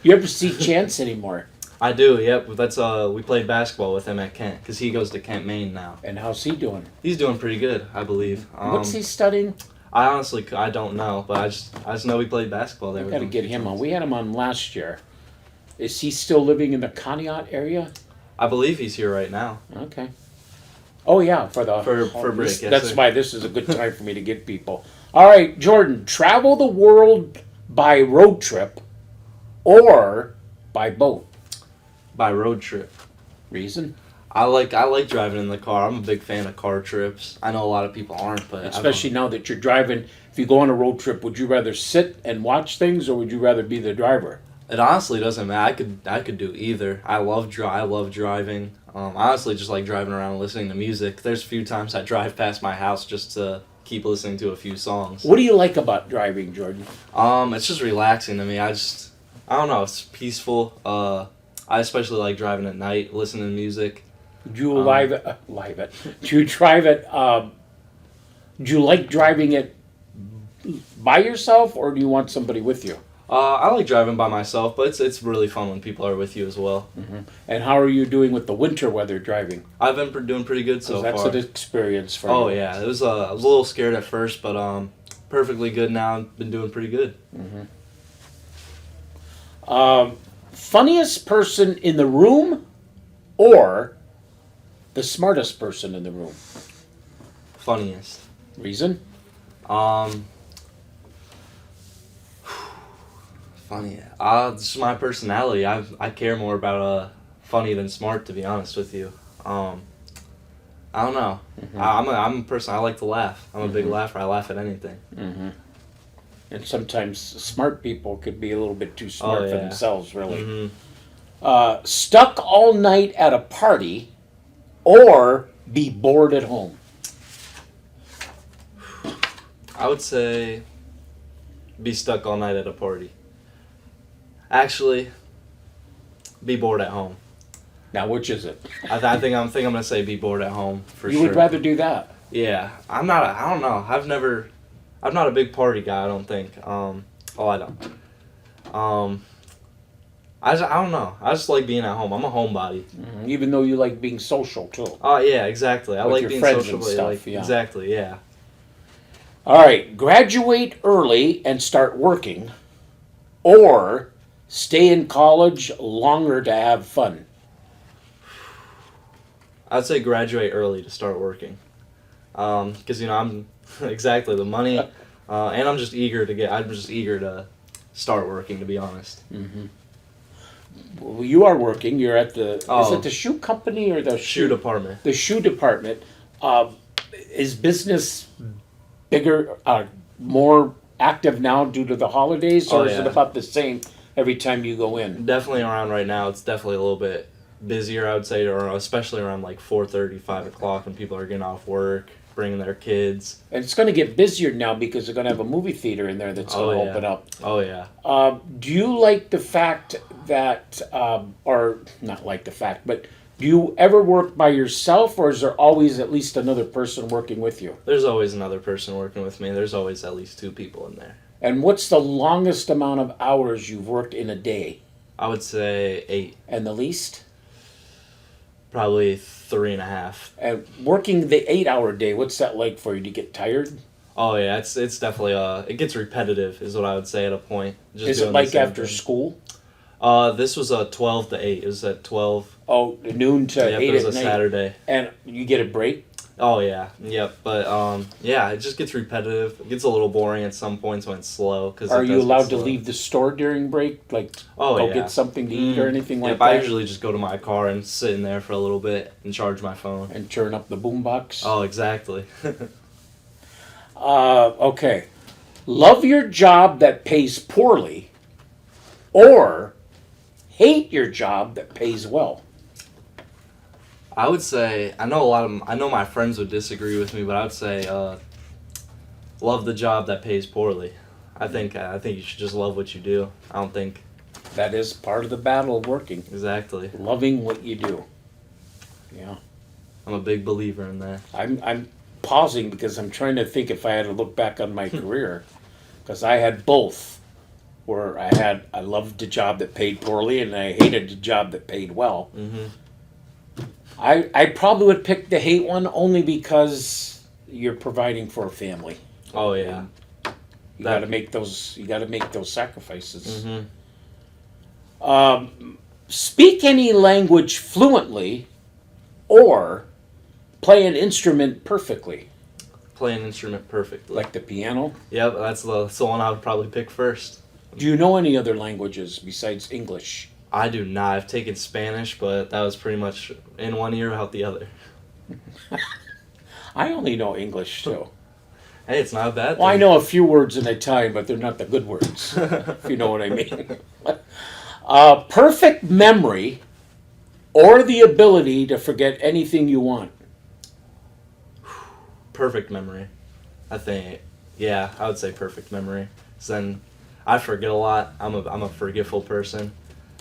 You ever see Chance anymore? I do. Yep, that's we played basketball with him at Kent because he goes to Kent, Maine now. And how's he doing? He's doing pretty good, I believe. What's he studying? I don't know, but I just know we played basketball there. We got to get him on. We had him on last year. Is he still living in the Conneaut area? I believe he's here right now. Okay. Oh yeah, for break. Yes, that's sir. why this is a good time for me to get people. All right, Jordan, travel the world by road trip or by boat. By road trip. Reason? I like driving in the car. I'm a big fan of car trips. I know a lot of people aren't, but Especially now that you're driving. If you go on a road trip, would you rather sit and watch things, or would you rather be the driver? it honestly doesn't matter. I could do either. I love driving. I honestly just like driving around and listening to music. There's a few times I drive past my house just to keep listening to a few songs. What do you like about driving, Jordan? It's just relaxing to me. I don't know. It's peaceful. I especially like driving at night, listening to music. Do you live it? Do you drive it? Do you like driving it by yourself, or do you want somebody with you? I like driving by myself, but it's really fun when people are with you as well. And how are you doing with the winter weather driving? I've been doing pretty good so That's far. an experience for you. Oh yeah, it was. I was a little scared at first, but perfectly good now. I've been doing pretty good. Funniest person in the room, or the smartest person in the room? Funniest. Reason? Funny. This is my personality. I care more about funny than smart, to be honest with you. I don't know. I'm a person. I like to laugh. I'm a big laugher. I laugh at anything. And sometimes smart people could be a little bit too smart for yeah. themselves, really. Stuck all night at a party, or be bored at home? I would say be stuck all night at a party. Actually, be bored at home. Now, which is it? I think I'm gonna say be bored at home for You sure. would rather do that? Yeah, I don't know. I'm not a big party guy. I don't think. I don't. I don't know. I just like being at home. I'm a homebody. Even though you like being social, too. Oh yeah, exactly. I With like your being friends social. and but, stuff, like, yeah. Exactly. Yeah. All right, graduate early and start working, or stay in college longer to have fun? I'd say graduate early to start working, because I'm exactly the money, and I'm just eager to start working. To be honest. Well, you are working. You're at the. Is Oh. it the shoe company or the Shoe department. The shoe department. Is business bigger, more active now due to the holidays, or Oh, is it yeah. about the same every time you go in? Definitely around right now. It's definitely a little bit busier, I would say, or especially around like 4:30, 5 o'clock when people are getting off work, bringing their kids. And it's going to get busier now because they're going to have a movie theater in there that's going to open up. Oh, yeah. Do you like the fact that, or not like the fact, but do you ever work by yourself, or is there always at least another person working with you? There's always another person working with me. There's always at least 2 people in there. And what's the longest amount of hours you've worked in a day? I would say 8. And the least? Probably 3.5. And working the 8-hour day, what's that like for you? Do you get tired? Oh yeah, it's definitely it gets repetitive is what I would say at a point. Just Is it like after school? This was 12 to 8. It was at 12. Oh, noon to 8 at night. It was a Saturday. And you get a break? Oh yeah, yep. But yeah, it just gets repetitive. It gets a little boring at some points when it's slow. Are you allowed to leave the store during break? Like, go get something to eat or anything like that? I usually just go to my car and sit in there for a little bit and charge my phone. And turn up the boombox? Oh, exactly. Okay. Love your job that pays poorly, or hate your job that pays well? I would say I know my friends would disagree with me, but I would say love the job that pays poorly. I think you should just love what you do. I don't think that is part of the battle of working. Exactly. Loving what you do. Yeah. I'm a big believer in that. I'm pausing because I'm trying to think if I had to look back on my career, because I had both, where I loved the job that paid poorly and I hated the job that paid well. Mm-hmm. I probably would pick the hate one only because you're providing for a family. Oh yeah. You got to make those. You got to make those sacrifices. Mm-hmm. Speak any language fluently, or play an instrument perfectly. Play an instrument perfectly. Like the piano. Yep, that's the one I would probably pick first. Do you know any other languages besides English? I do not. I've taken Spanish, but that was pretty much in one ear, out the other. I only know English, too. Hey, it's not bad. Well, I know a few words in Italian, but they're not the good words, if you know what I mean. Perfect memory, or the ability to forget anything you want? Perfect memory. I think, yeah, I would say perfect memory. 'Cause then I forget a lot. I'm a forgetful person.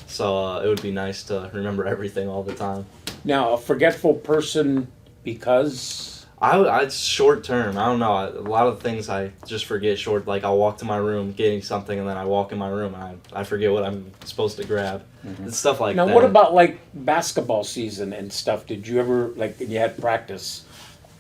So it would be nice to remember everything all the time. Now, a forgetful person because? I short term. I don't know. A lot of things I just forget short. Like I'll walk to my room getting something, and then I walk in my room and I forget what I'm supposed to grab. Mm-hmm. It's stuff like that. Now, what about like basketball season and stuff? Did you ever, like, you had practice?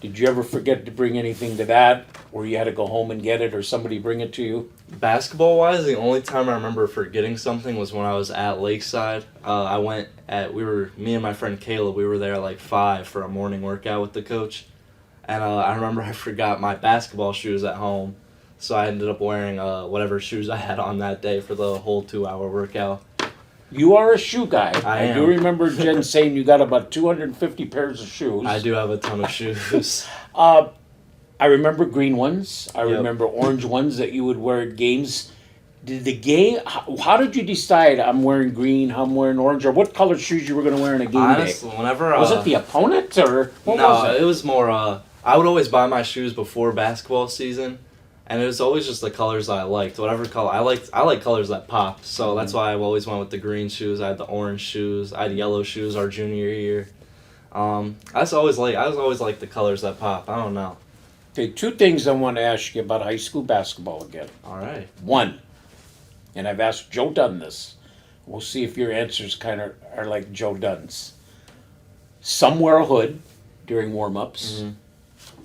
Did you ever forget to bring anything to that, or you had to go home and get it, or somebody bring it to you? Basketball wise, the only time I remember forgetting something was when I was at Lakeside. Me and my friend Caleb, we were there at like 5 for a morning workout with the coach. And I remember I forgot my basketball shoes at home. So I ended up wearing whatever shoes I had on that day for the whole 2-hour workout. You are a shoe guy. I do remember Jen saying you got about 250 pairs of shoes. I do have a ton of shoes. I remember green ones. I remember orange ones that you would wear at games. How did you decide I'm wearing green, I'm wearing orange, or what color shoes you were going to wear in a game Honestly, day? whenever... was it the opponent, or what was it? It was more... I would always buy my shoes before basketball season, and it was always just the colors that I liked. Whatever color... I like colors that pop, so that's why I always went with the green shoes. I had the orange shoes. I had yellow shoes our junior year. I was always like the colors that pop. I don't know. Okay, 2 things I want to ask you about high school basketball again. All right. 1, and I've asked Joe Dunn this. We'll see if your answers kind of are like Joe Dunn's. Some wear a hood during warm-ups. Mm-hmm.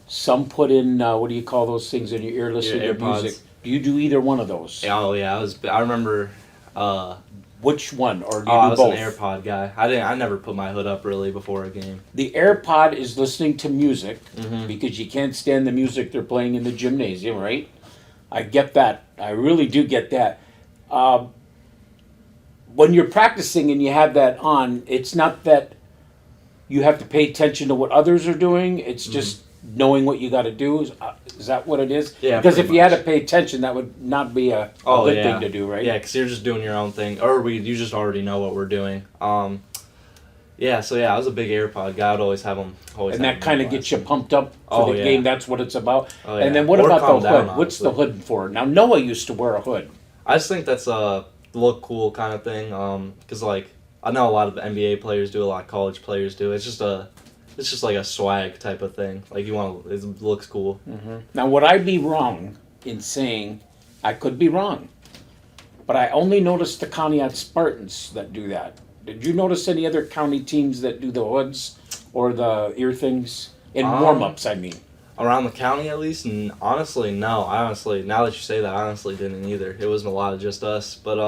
Some put in, what do you call those things in your ear listening to music? Do you do either one of those? Oh, yeah. I remember... Which one, or do you do both? I was an AirPod guy. I never put my hood up really before a game. The AirPod is listening to music, because you can't stand the music they're playing in the gymnasium, right? I get that. I really do get that. When you're practicing and you have that on, it's not that you have to pay attention to what others are doing. It's just knowing what you got to do. Is that what it is? Yeah. Because if you had to pay attention, that would not be a good thing to do, right? Yeah, because you're just doing your own thing, or you just already know what we're doing. Yeah, so yeah, I was a big AirPod guy. I'd always have them. Always And have that them kind of memorized. gets you pumped up for Oh, the yeah. game. That's what it's about. Oh, And yeah. then what Or about the calm hood? down, What's the honestly. hood for? Now, Noah used to wear a hood. I just think that's a look cool kind of thing. Cause like I know a lot of NBA players do, a lot of college players do. It's just like a swag type of thing. Like it looks cool. Now, would I be wrong in saying, I could be wrong, but I only noticed the Conneaut Spartans that do that. Did you notice any other county teams that do the hoods or the ear things? In warm-ups, I mean. Around the county, at least, honestly, no. I honestly, now that you say that, I honestly didn't either. It wasn't a lot of just us, but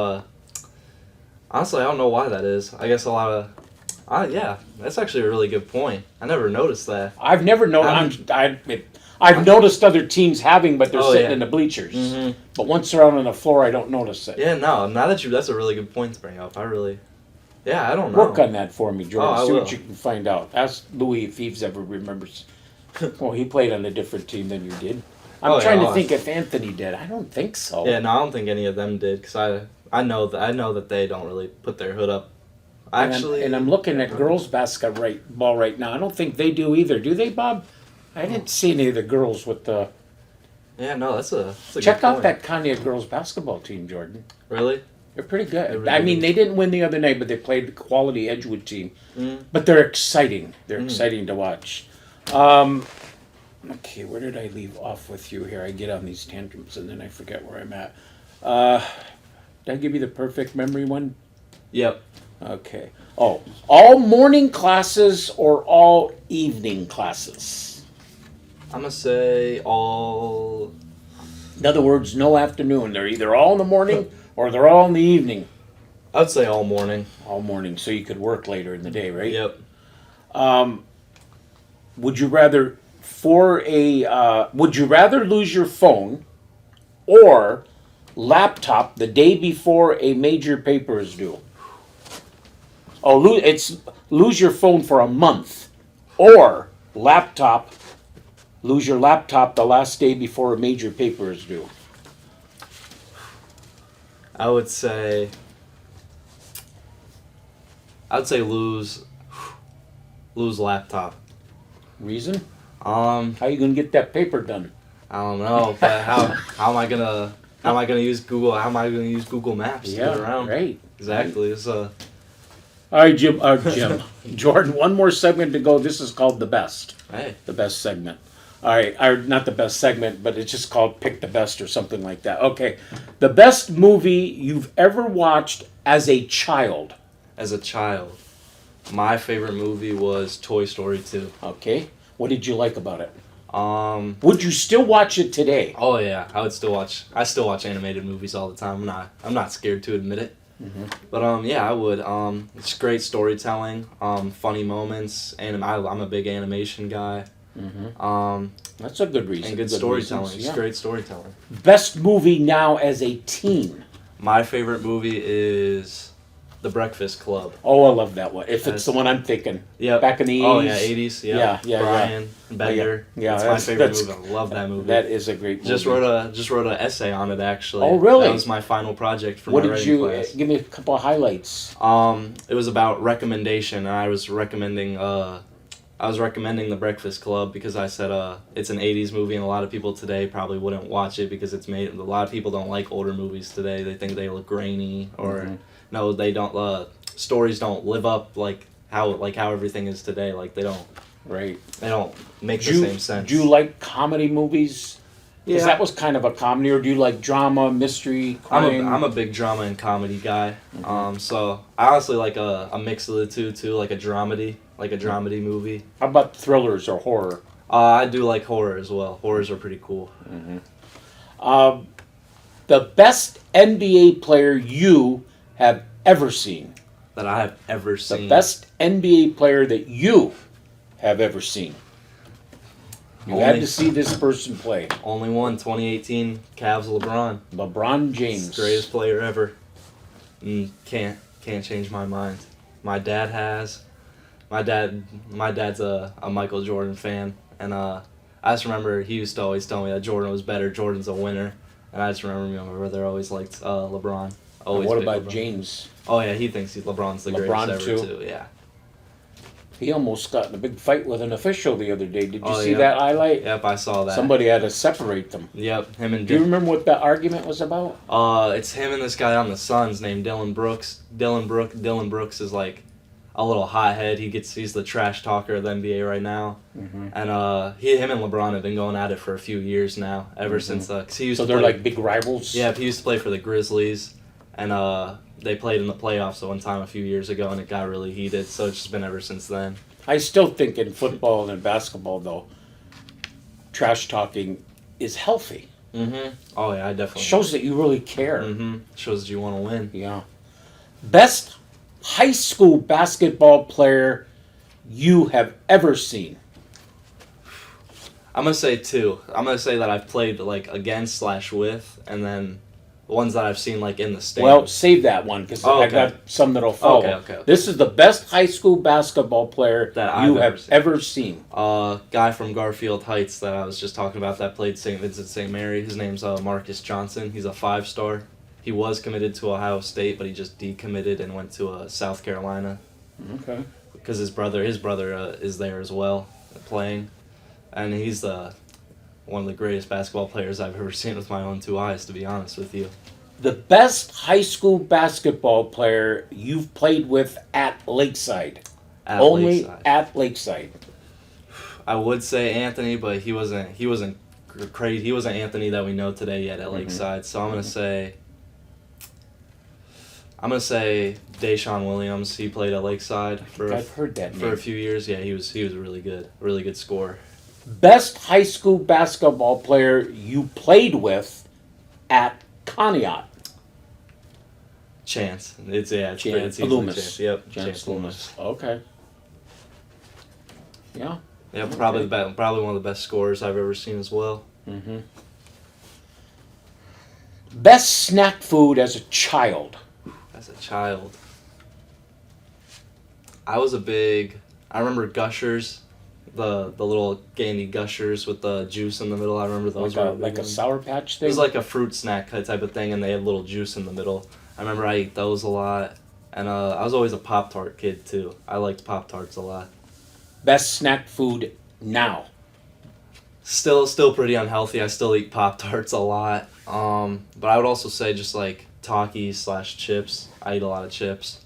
honestly, I don't know why that is. I guess a lot of, yeah, that's actually a really good point. I never noticed that. I've never noticed. I've noticed other teams having, but they're sitting in the bleachers. Mm-hmm. But once they're out on the floor, I don't notice it. Yeah, no. Now that that's a really good point to bring up. I don't know. Work on that for me, Jordan. Oh, I See will. what you can find out. Ask Louis if he's ever remembers. Well, he played on a different team than you did. I'm trying to think if Anthony did. I don't think so. Yeah, no, I don't think any of them did, because I know that they don't really put their hood up. Actually, And I'm looking at girls' basketball right now. I don't think they do either. Do they, Bob? I didn't see any of the girls with the. Yeah, no, that's a Check good out point. that Conneaut girls basketball team, Jordan. Really? They're pretty good. They really I mean, do. they didn't win the other night, but they played the quality Edgewood team. Mm. But they're exciting. They're exciting to watch. Okay, where did I leave off with you here? I get on these tantrums and then I forget where I'm at. Did I give you the perfect memory one? Yep. Okay. Oh, all morning classes or all evening classes? I'm gonna say all. In other words, no afternoon. They're either all in the morning or they're all in the evening. I'd say all morning. All morning, so you could work later in the day, right? Yep. Would you rather would you rather lose your phone or laptop the day before a major paper is due? Oh, lose your phone for a month, or lose your laptop the last day before a major paper is due. I would say lose laptop. Reason? How How you gonna get that paper done? I don't know, but how am I gonna use Google? How am I gonna use Google Maps to get around? Right. Exactly. It's All right, Jim. Jordan. One more segment to go. This is called the best. hey. The best segment. All right, or not the best segment, but it's just called Pick the Best or something like that. Okay, the best movie you've ever watched as a child. As a child, my favorite movie was Toy Story 2. Okay, what did you like about it? Um. Would you still watch it today? Oh yeah, I still watch animated movies all the time. I'm not scared to admit it. But yeah, I would. It's great storytelling. Funny moments, and I'm a big animation guy. That's a good reason. And good storytelling. It's great storytelling. Best movie now as a teen. My favorite movie is The Breakfast Club. Oh, I love that one. If it's the one I'm thinking. Yeah. Back in the 80s. Oh yeah, 80s. Yeah. Yeah. Brian Bender. Yeah, It's my favorite movie. I love that movie. That is a great movie. Just wrote an essay on it actually. Oh, really? That was my final project for What my did writing you class. give me a couple of highlights? It was about recommendation, and I was recommending The Breakfast Club because I said it's an 80s movie and a lot of people today probably wouldn't watch it because a lot of people don't like older movies today. They think they look grainy or no, they don't stories don't live up like how everything is today. Like they don't make the same sense. Do you like comedy movies? Because Yeah. that was kind of a comedy, or do you like drama, mystery, crime? I'm a big drama and comedy guy. So I honestly like a mix of the two too, like a dramedy movie. How about thrillers or horror? I do like horror as well. Horrors are pretty cool. The best NBA player you have ever seen. That I have ever seen. The best NBA player that you have ever seen. You had to see this person play. Only one, 2018 Cavs LeBron. LeBron James. He's the greatest player ever. Can't change my mind. My dad's a Michael Jordan fan, and I just remember he used to always tell me that Jordan was better. Jordan's a winner, and I just remember my brother always liked LeBron. Always. What picked about LeBron. James? Oh yeah, he thinks LeBron's the LeBron greatest ever too. Yeah. He almost got in a big fight with an official the other day. Did you see yeah. that highlight? Yep, I saw that. Somebody had to separate them. Yep, him and Do you remember what that argument was about? It's him and this guy on the Suns named Dylan Brooks. Dylan Brooks is like a little hothead. He's the trash talker of the NBA right now. Mm-hmm. And him and LeBron have been going at it for a few years now, ever since. Cause he used So to they're play, like big rivals? Yeah, he used to play for the Grizzlies, and they played in the playoffs one time a few years ago, and it got really heated. So it's just been ever since then. I still think in football and in basketball, though, trash talking is healthy. Mm-hmm. Oh yeah, I definitely. Shows that you really care. Mm-hmm. Shows that you want to win. Yeah. Best high school basketball player you have ever seen? I'm gonna say two. I'm gonna say that I've played like against / with, and then ones that I've seen like in the stands. Well, save that one because I got some that'll follow. Okay. This is the best high school basketball player that you have ever seen. Guy from Garfield Heights that I was just talking about that played St. Vincent St. Mary. His name's Marcus Johnson. He's a 5-star. He was committed to Ohio State, but he just decommitted and went to South Carolina. Okay. Because his brother is there as well, playing, and he's one of the greatest basketball players I've ever seen with my own 2 eyes, to be honest with you. The best high school basketball player you've played with at Lakeside. Only at Lakeside. I would say Anthony, but he wasn't crazy. He wasn't Anthony that we know today yet at Lakeside. So I'm gonna say Deshaun Williams. He played at Lakeside I've heard that for name. a few years. Yeah, he was really good scorer. Best high school basketball player you played with at Conneaut. Chance. It's easily Loomis. Chance. Yep. Chance Loomis. Okay. Yeah. Yeah, probably probably one of the best scorers I've ever seen as well. Mm-hmm. Best snack food as a child. As a child, I remember Gushers, the little candy Gushers with the juice in the middle. I remember those. Like a Sour Patch thing? It was like a fruit snack type of thing, and they had little juice in the middle. I remember I ate those a lot, and I was always a Pop-Tart kid too. I liked Pop-Tarts a lot. Best snack food now. Still pretty unhealthy. I still eat Pop-Tarts a lot. But I would also say just like Takis / chips. I eat a lot of chips.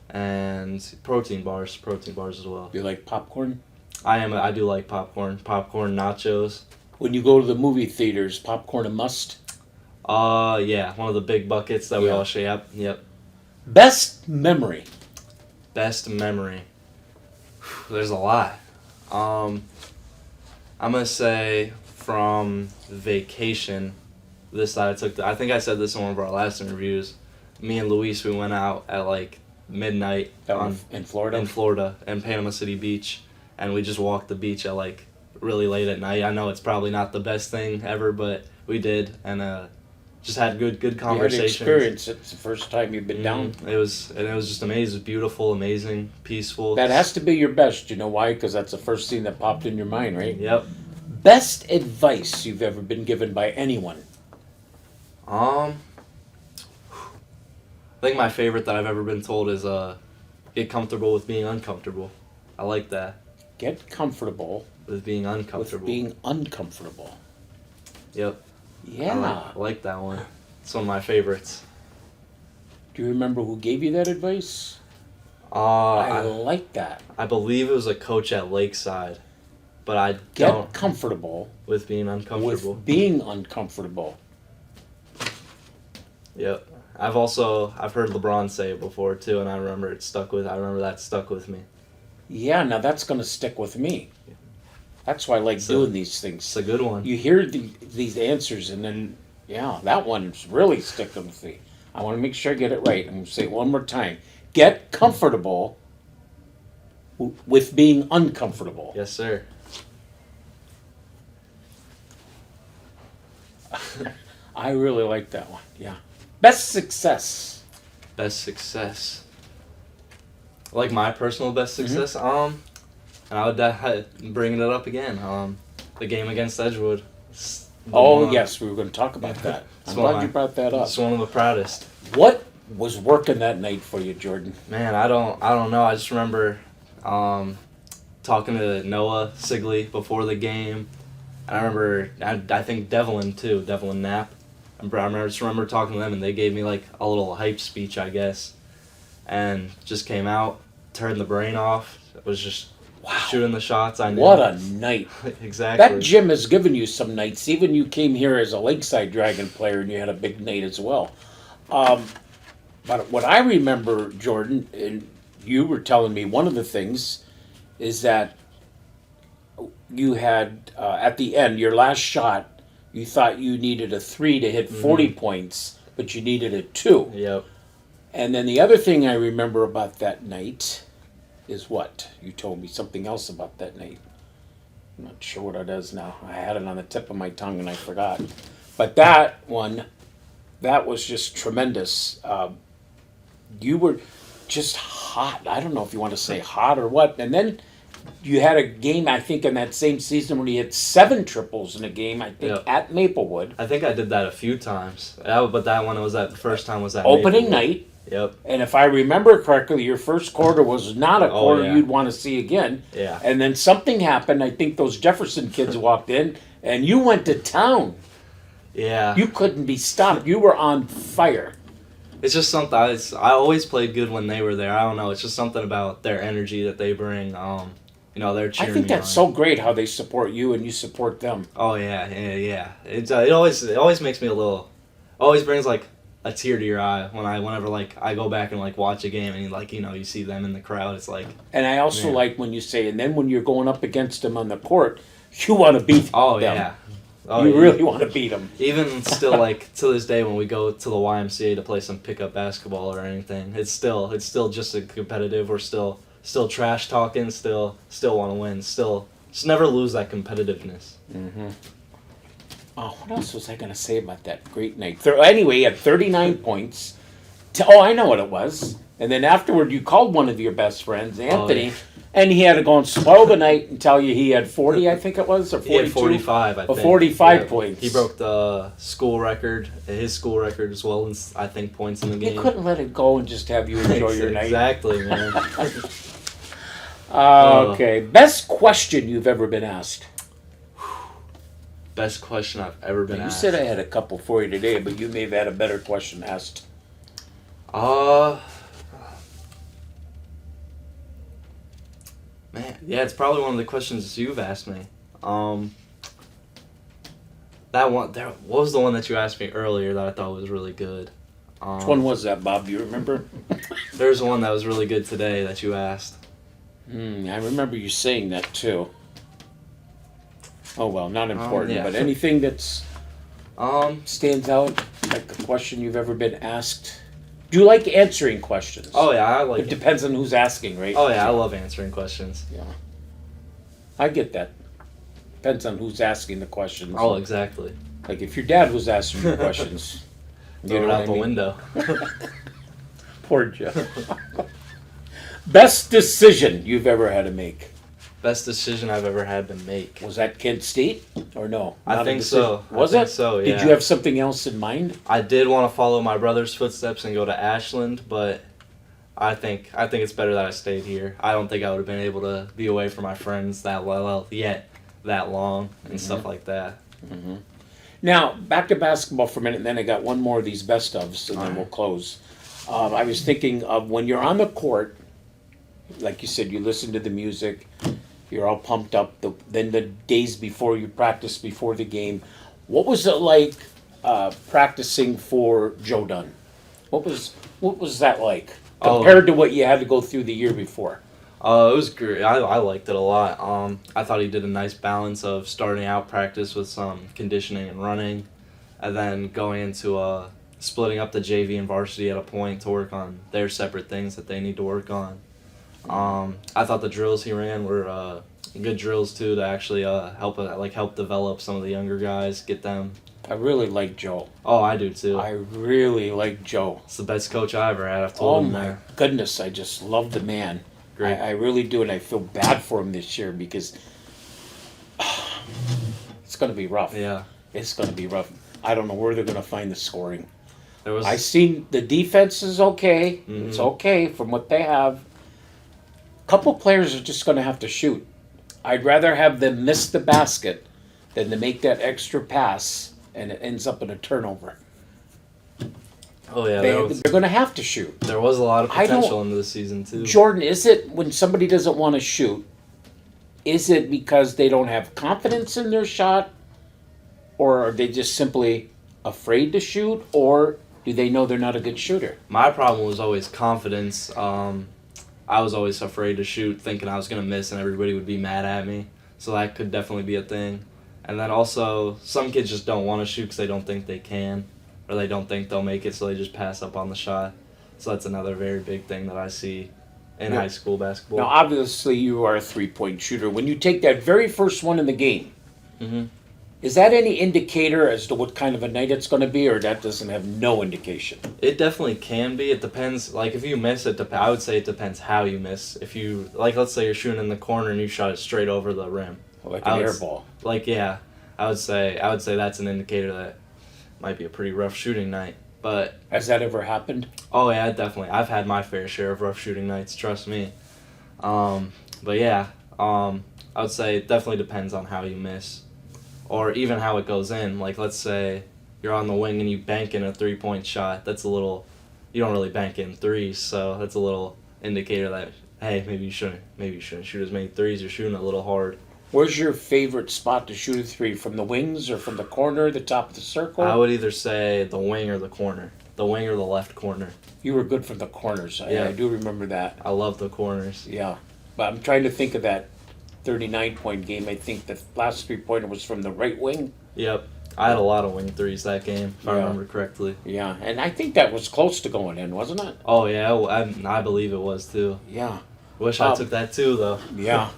And protein bars as well. You like popcorn? I do like popcorn, nachos. When you go to the movie theaters, popcorn a must? Yeah, one of the big buckets that we all share. Yep. Best memory. Best memory. There's a lot. I'm gonna say from vacation. I think I said this in one of our last interviews. Me and Luis, we went out at like midnight in Florida? In Florida, in Panama City Beach, and we just walked the beach at like really late at night. I know it's probably not the best thing ever, but we did, and just had good conversations. You had experience. It's the first time you've been down. It was just amazing. It was beautiful, amazing, peaceful. That has to be your best. You know why? Because that's the first thing that popped in your mind, right? Yep. Best advice you've ever been given by anyone? I think my favorite that I've ever been told is get comfortable with being uncomfortable. I like that. Get comfortable with being uncomfortable. Yep. Yeah. I like that one. It's one of my favorites. Do you remember who gave you that advice? I like that. I believe it was a coach at Lakeside, but I Get don't. comfortable with being uncomfortable. With being uncomfortable. Yep. I've heard LeBron say it before too, and I remember that stuck with me. Yeah, now that's going to stick with me. That's why I like doing these things. It's a good one. You hear these answers, and then, yeah, that one's really sticking with me. I want to make sure I get it right. I'm going to say it one more time. Get comfortable with being uncomfortable. Yes, sir. I really like that one, yeah. Best success. Best success. Like my personal best success, and I would bringing it up again. The game against Edgewood. Yes, we were going to talk about that. I'm glad you brought that up. It's one of the proudest. What was working that night for you, Jordan? Man, I don't know. I just remember Talking to Noah Sigley before the game. I remember, I think Devlin too, Devlin Knapp. I just remember talking to them, and they gave me like a little hype speech, I guess, and just came out, turned the brain off. It was just shooting the shots. I knew. What a night! Exactly. That gym has given you some nights. Even you came here as a Lakeside Dragon player, and you had a big night as well. But what I remember, Jordan, and you were telling me one of the things is that you had at the end your last shot. You thought you needed a 3 to hit 40 points, but you needed a 2. Yep. And then the other thing I remember about that night is what? You told me something else about that night. I'm not sure what it is now. I had it on the tip of my tongue and I forgot. But that one, that was just tremendous. You were just hot. I don't know if you want to say hot or what. And then you had a game, I think, in that same season where you hit 7 triples in a game, I think, at Maplewood. I think I did that a few times. But that one the first time was at Opening Maplewood. night. Yep. And if I remember correctly, your first quarter was not a quarter you'd want to see again. Yeah. And then something happened. I think those Jefferson kids walked in, and you went to town. Yeah. You couldn't be stopped. You were on fire. It's just something. I always played good when they were there. I don't know. It's just something about their energy that they bring. They're cheering. I think me that's so great how they support you and you support them. Oh yeah. It always makes me always brings like a tear to your eye whenever I go back and like watch a game and you see them in the crowd. It's like. And I also like when you say, and then when you're going up against them on the court, you want to beat them. Oh yeah. Oh, you really want to beat them. Even still, to this day, when we go to the YMCA to play some pickup basketball or anything, it's still just a competitive. We're still trash talking. Still want to win. Still, just never lose that competitiveness. Mm-hmm. Oh, what else was I going to say about that great night? Anyway, he had 39 points. I know what it was. And then afterward, you called one of your best friends, Anthony, and he had to go and spoil the night and tell you he had 40, I think it was, or 42? He had 45, I think. 45 points. He broke the school record, his school record as well, and I think points in the game. You couldn't let it go and just have you enjoy your night. Exactly, man. Okay. Best question you've ever been asked? Best question I've ever been asked. You said I had a couple for you today, but you may have had a better question asked. Man, yeah, it's probably one of the questions you've asked me. What was the one that you asked me earlier that I thought was really good? Which one was that, Bob? Do you remember? There's one that was really good today that you asked. I remember you saying that too. Oh well, not important, yeah. but anything that's stands out, like a question you've ever been asked. Do you like answering questions? Oh yeah, I like it. Depends on who's asking, right? Oh yeah, I love answering questions. Yeah. I get that. Depends on who's asking the questions. Oh, exactly. Like if your dad was asking you questions. Throw it out the window. Poor Jeff. Best decision you've ever had to make? Best decision I've ever had to make. Was that Kent State or no? I think so. Was I it? think so, yeah. Did you have something else in mind? I did want to follow my brother's footsteps and go to Ashland, but I think it's better that I stayed here. I don't think I would have been able to be away from my friends that long and stuff like that. Mm-hmm. Now, back to basketball for a minute, and then I got one more of these best ofs, and then we'll close. I was thinking of when you're on the court, like you said, you listen to the music, you're all pumped up. Then the days before you practice, before the game, what was it like practicing for Joe Dunn? What was that like compared to what you had to go through the year before? It was great. I liked it a lot. I thought he did a nice balance of starting out practice with some conditioning and running, and then going into splitting up the JV and varsity at a point to work on their separate things that they need to work on. I thought the drills he ran were good drills too to actually help develop some of the younger guys, get them. I really like Joe. Oh, I do too. I really like Joe. It's the best coach I ever had. I've told him that. Oh my goodness, I just love the man. Great. I really do, and I feel bad for him this year because it's going to be rough. Yeah. It's going to be rough. I don't know where they're going to find the scoring. I seen the defense is okay. Mm-hmm. It's okay from what they have. couple players are just going to have to shoot. I'd rather have them miss the basket than to make that extra pass and it ends up in a turnover. Oh yeah, They're going to have to shoot. there was a lot of I don't- potential into the season too. Jordan, is it when somebody doesn't want to shoot, is it because they don't have confidence in their shot? Or are they just simply afraid to shoot? Or do they know they're not a good shooter? My problem was always confidence. I was always afraid to shoot, thinking I was gonna miss and everybody would be mad at me. So that could definitely be a thing. And then also, some kids just don't want to shoot because they don't think they can, or they don't think they'll make it, so they just pass up on the shot. So that's another very big thing that I see in Yeah. high school basketball. Now, obviously, you are a three-point shooter. When you take that very first one in the game, Mhm. is that any indicator as to what kind of a night it's going to be, or that doesn't have no indication? It definitely can be. It depends. Like, if you miss it, I would say it depends how you miss. If you, like, let's say you're shooting in the corner and you shot it straight over the rim. Like I an would air ball. Like, yeah, I would say that's an indicator that might be a pretty rough shooting night. But Has that ever happened? oh yeah, definitely. I've had my fair share of rough shooting nights. Trust me. But yeah, I would say it definitely depends on how you miss, or even how it goes in. Like, let's say you're on the wing and you bank in a 3-point shot. That's a little. You don't really bank in threes, so that's a little indicator that, hey, maybe you shouldn't shoot as many threes. You're shooting a little hard. Where's your favorite spot to shoot a three? From the wings or from the corner, the top of the circle? I would either say the wing or the corner. The wing or the left corner. You were good from the corners. Yeah. I do remember that. I love the corners. Yeah. But I'm trying to think of that 39-point game. I think the last three-pointer was from the right wing. Yep. I had a lot of wing threes that game, if I Yeah. remember correctly. Yeah. And I think that was close to going in, wasn't it? Oh, yeah, I believe it was, too. Yeah. Wish I took that, too, though. Yeah.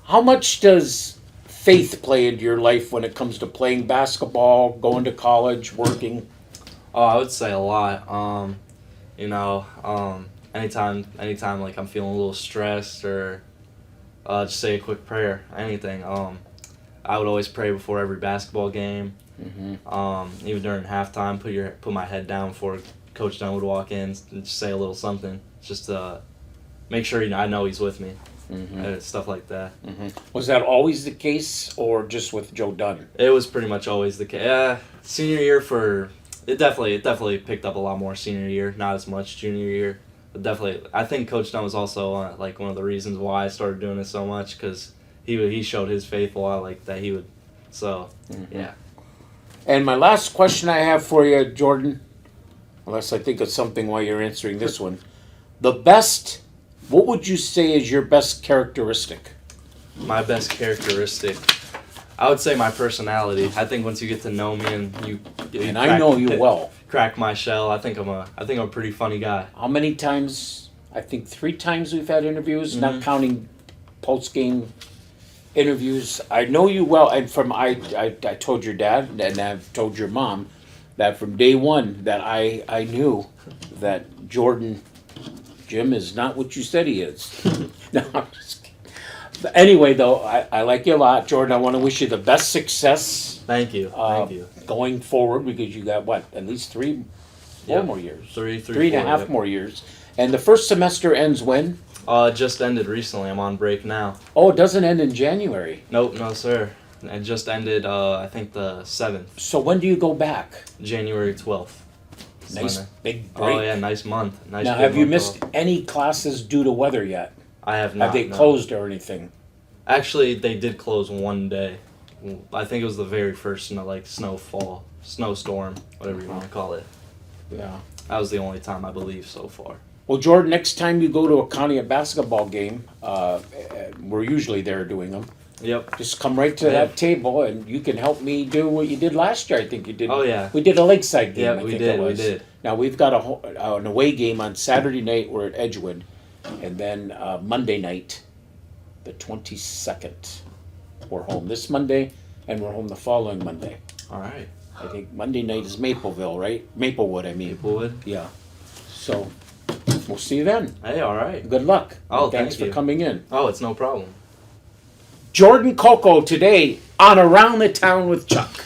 How much does faith play into your life when it comes to playing basketball, going to college, working? Oh, I would say a lot. Anytime, like, I'm feeling a little stressed or just say a quick prayer, anything. I would always pray before every basketball game. Mm-hmm. Even during halftime, put my head down before Coach Dunn would walk in and just say a little something, just to make sure I know he's with me, and stuff like that. Mm-hmm. Was that always the case, or just with Joe Dunn? It was pretty much always the case. Senior year it definitely picked up a lot more senior year, not as much junior year, but definitely I think Coach Dunn was also like one of the reasons why I started doing it so much, because he showed his faith a lot, like that he would. So yeah. And my last question I have for you, Jordan, unless I think of something while you're answering this one, what would you say is your best characteristic? My best characteristic, I would say my personality. I think once you get to know me and I know you well. crack my shell, I think I'm a pretty funny guy. How many times? I think 3 times we've had interviews, not counting post-game interviews. I know you well, and I told your dad, and I've told your mom, that from day one that I knew that Jim is not what you said he is. No, I'm just kidding. But anyway, though, I like you a lot, Jordan. I want to wish you the best success. Thank you. Thank you. Going forward, because you got at least 3 more years. Three, 3.5 4, more years. And the first semester ends when? It just ended recently. I'm on break now. Oh, it doesn't end in January. Nope, no sir. It just ended, I think the 7th, So when do you go back? January 12th. Nice big break. Oh yeah, nice month. Nice. Now, big have you month missed off. any classes due to weather yet? I have not. Have they no. closed or anything? Actually, they did close one day. I think it was the very first snowstorm, whatever you want to call it. Yeah. That was the only time I believe so far. Well, Jordan, next time you go to a county basketball game, we're usually there doing them. Yep. Just come right to that table, and you can help me do what you did last year. I think you did. Oh yeah. We did a lakeside game. Yeah, I we think did. It was. We did. Now we've got an away game on Saturday night. We're at Edgewood, and then Monday night, the 22nd, we're home this Monday, and we're home the following Monday. All right. I think Monday night is Mapleville, right? Maplewood, I mean. Maplewood. Yeah. So we'll see you then. Hey, all right. Good luck. Oh, Thanks thank for you. coming in. Oh, it's no problem. Jordan Kulko today on Around the Town with Chuck.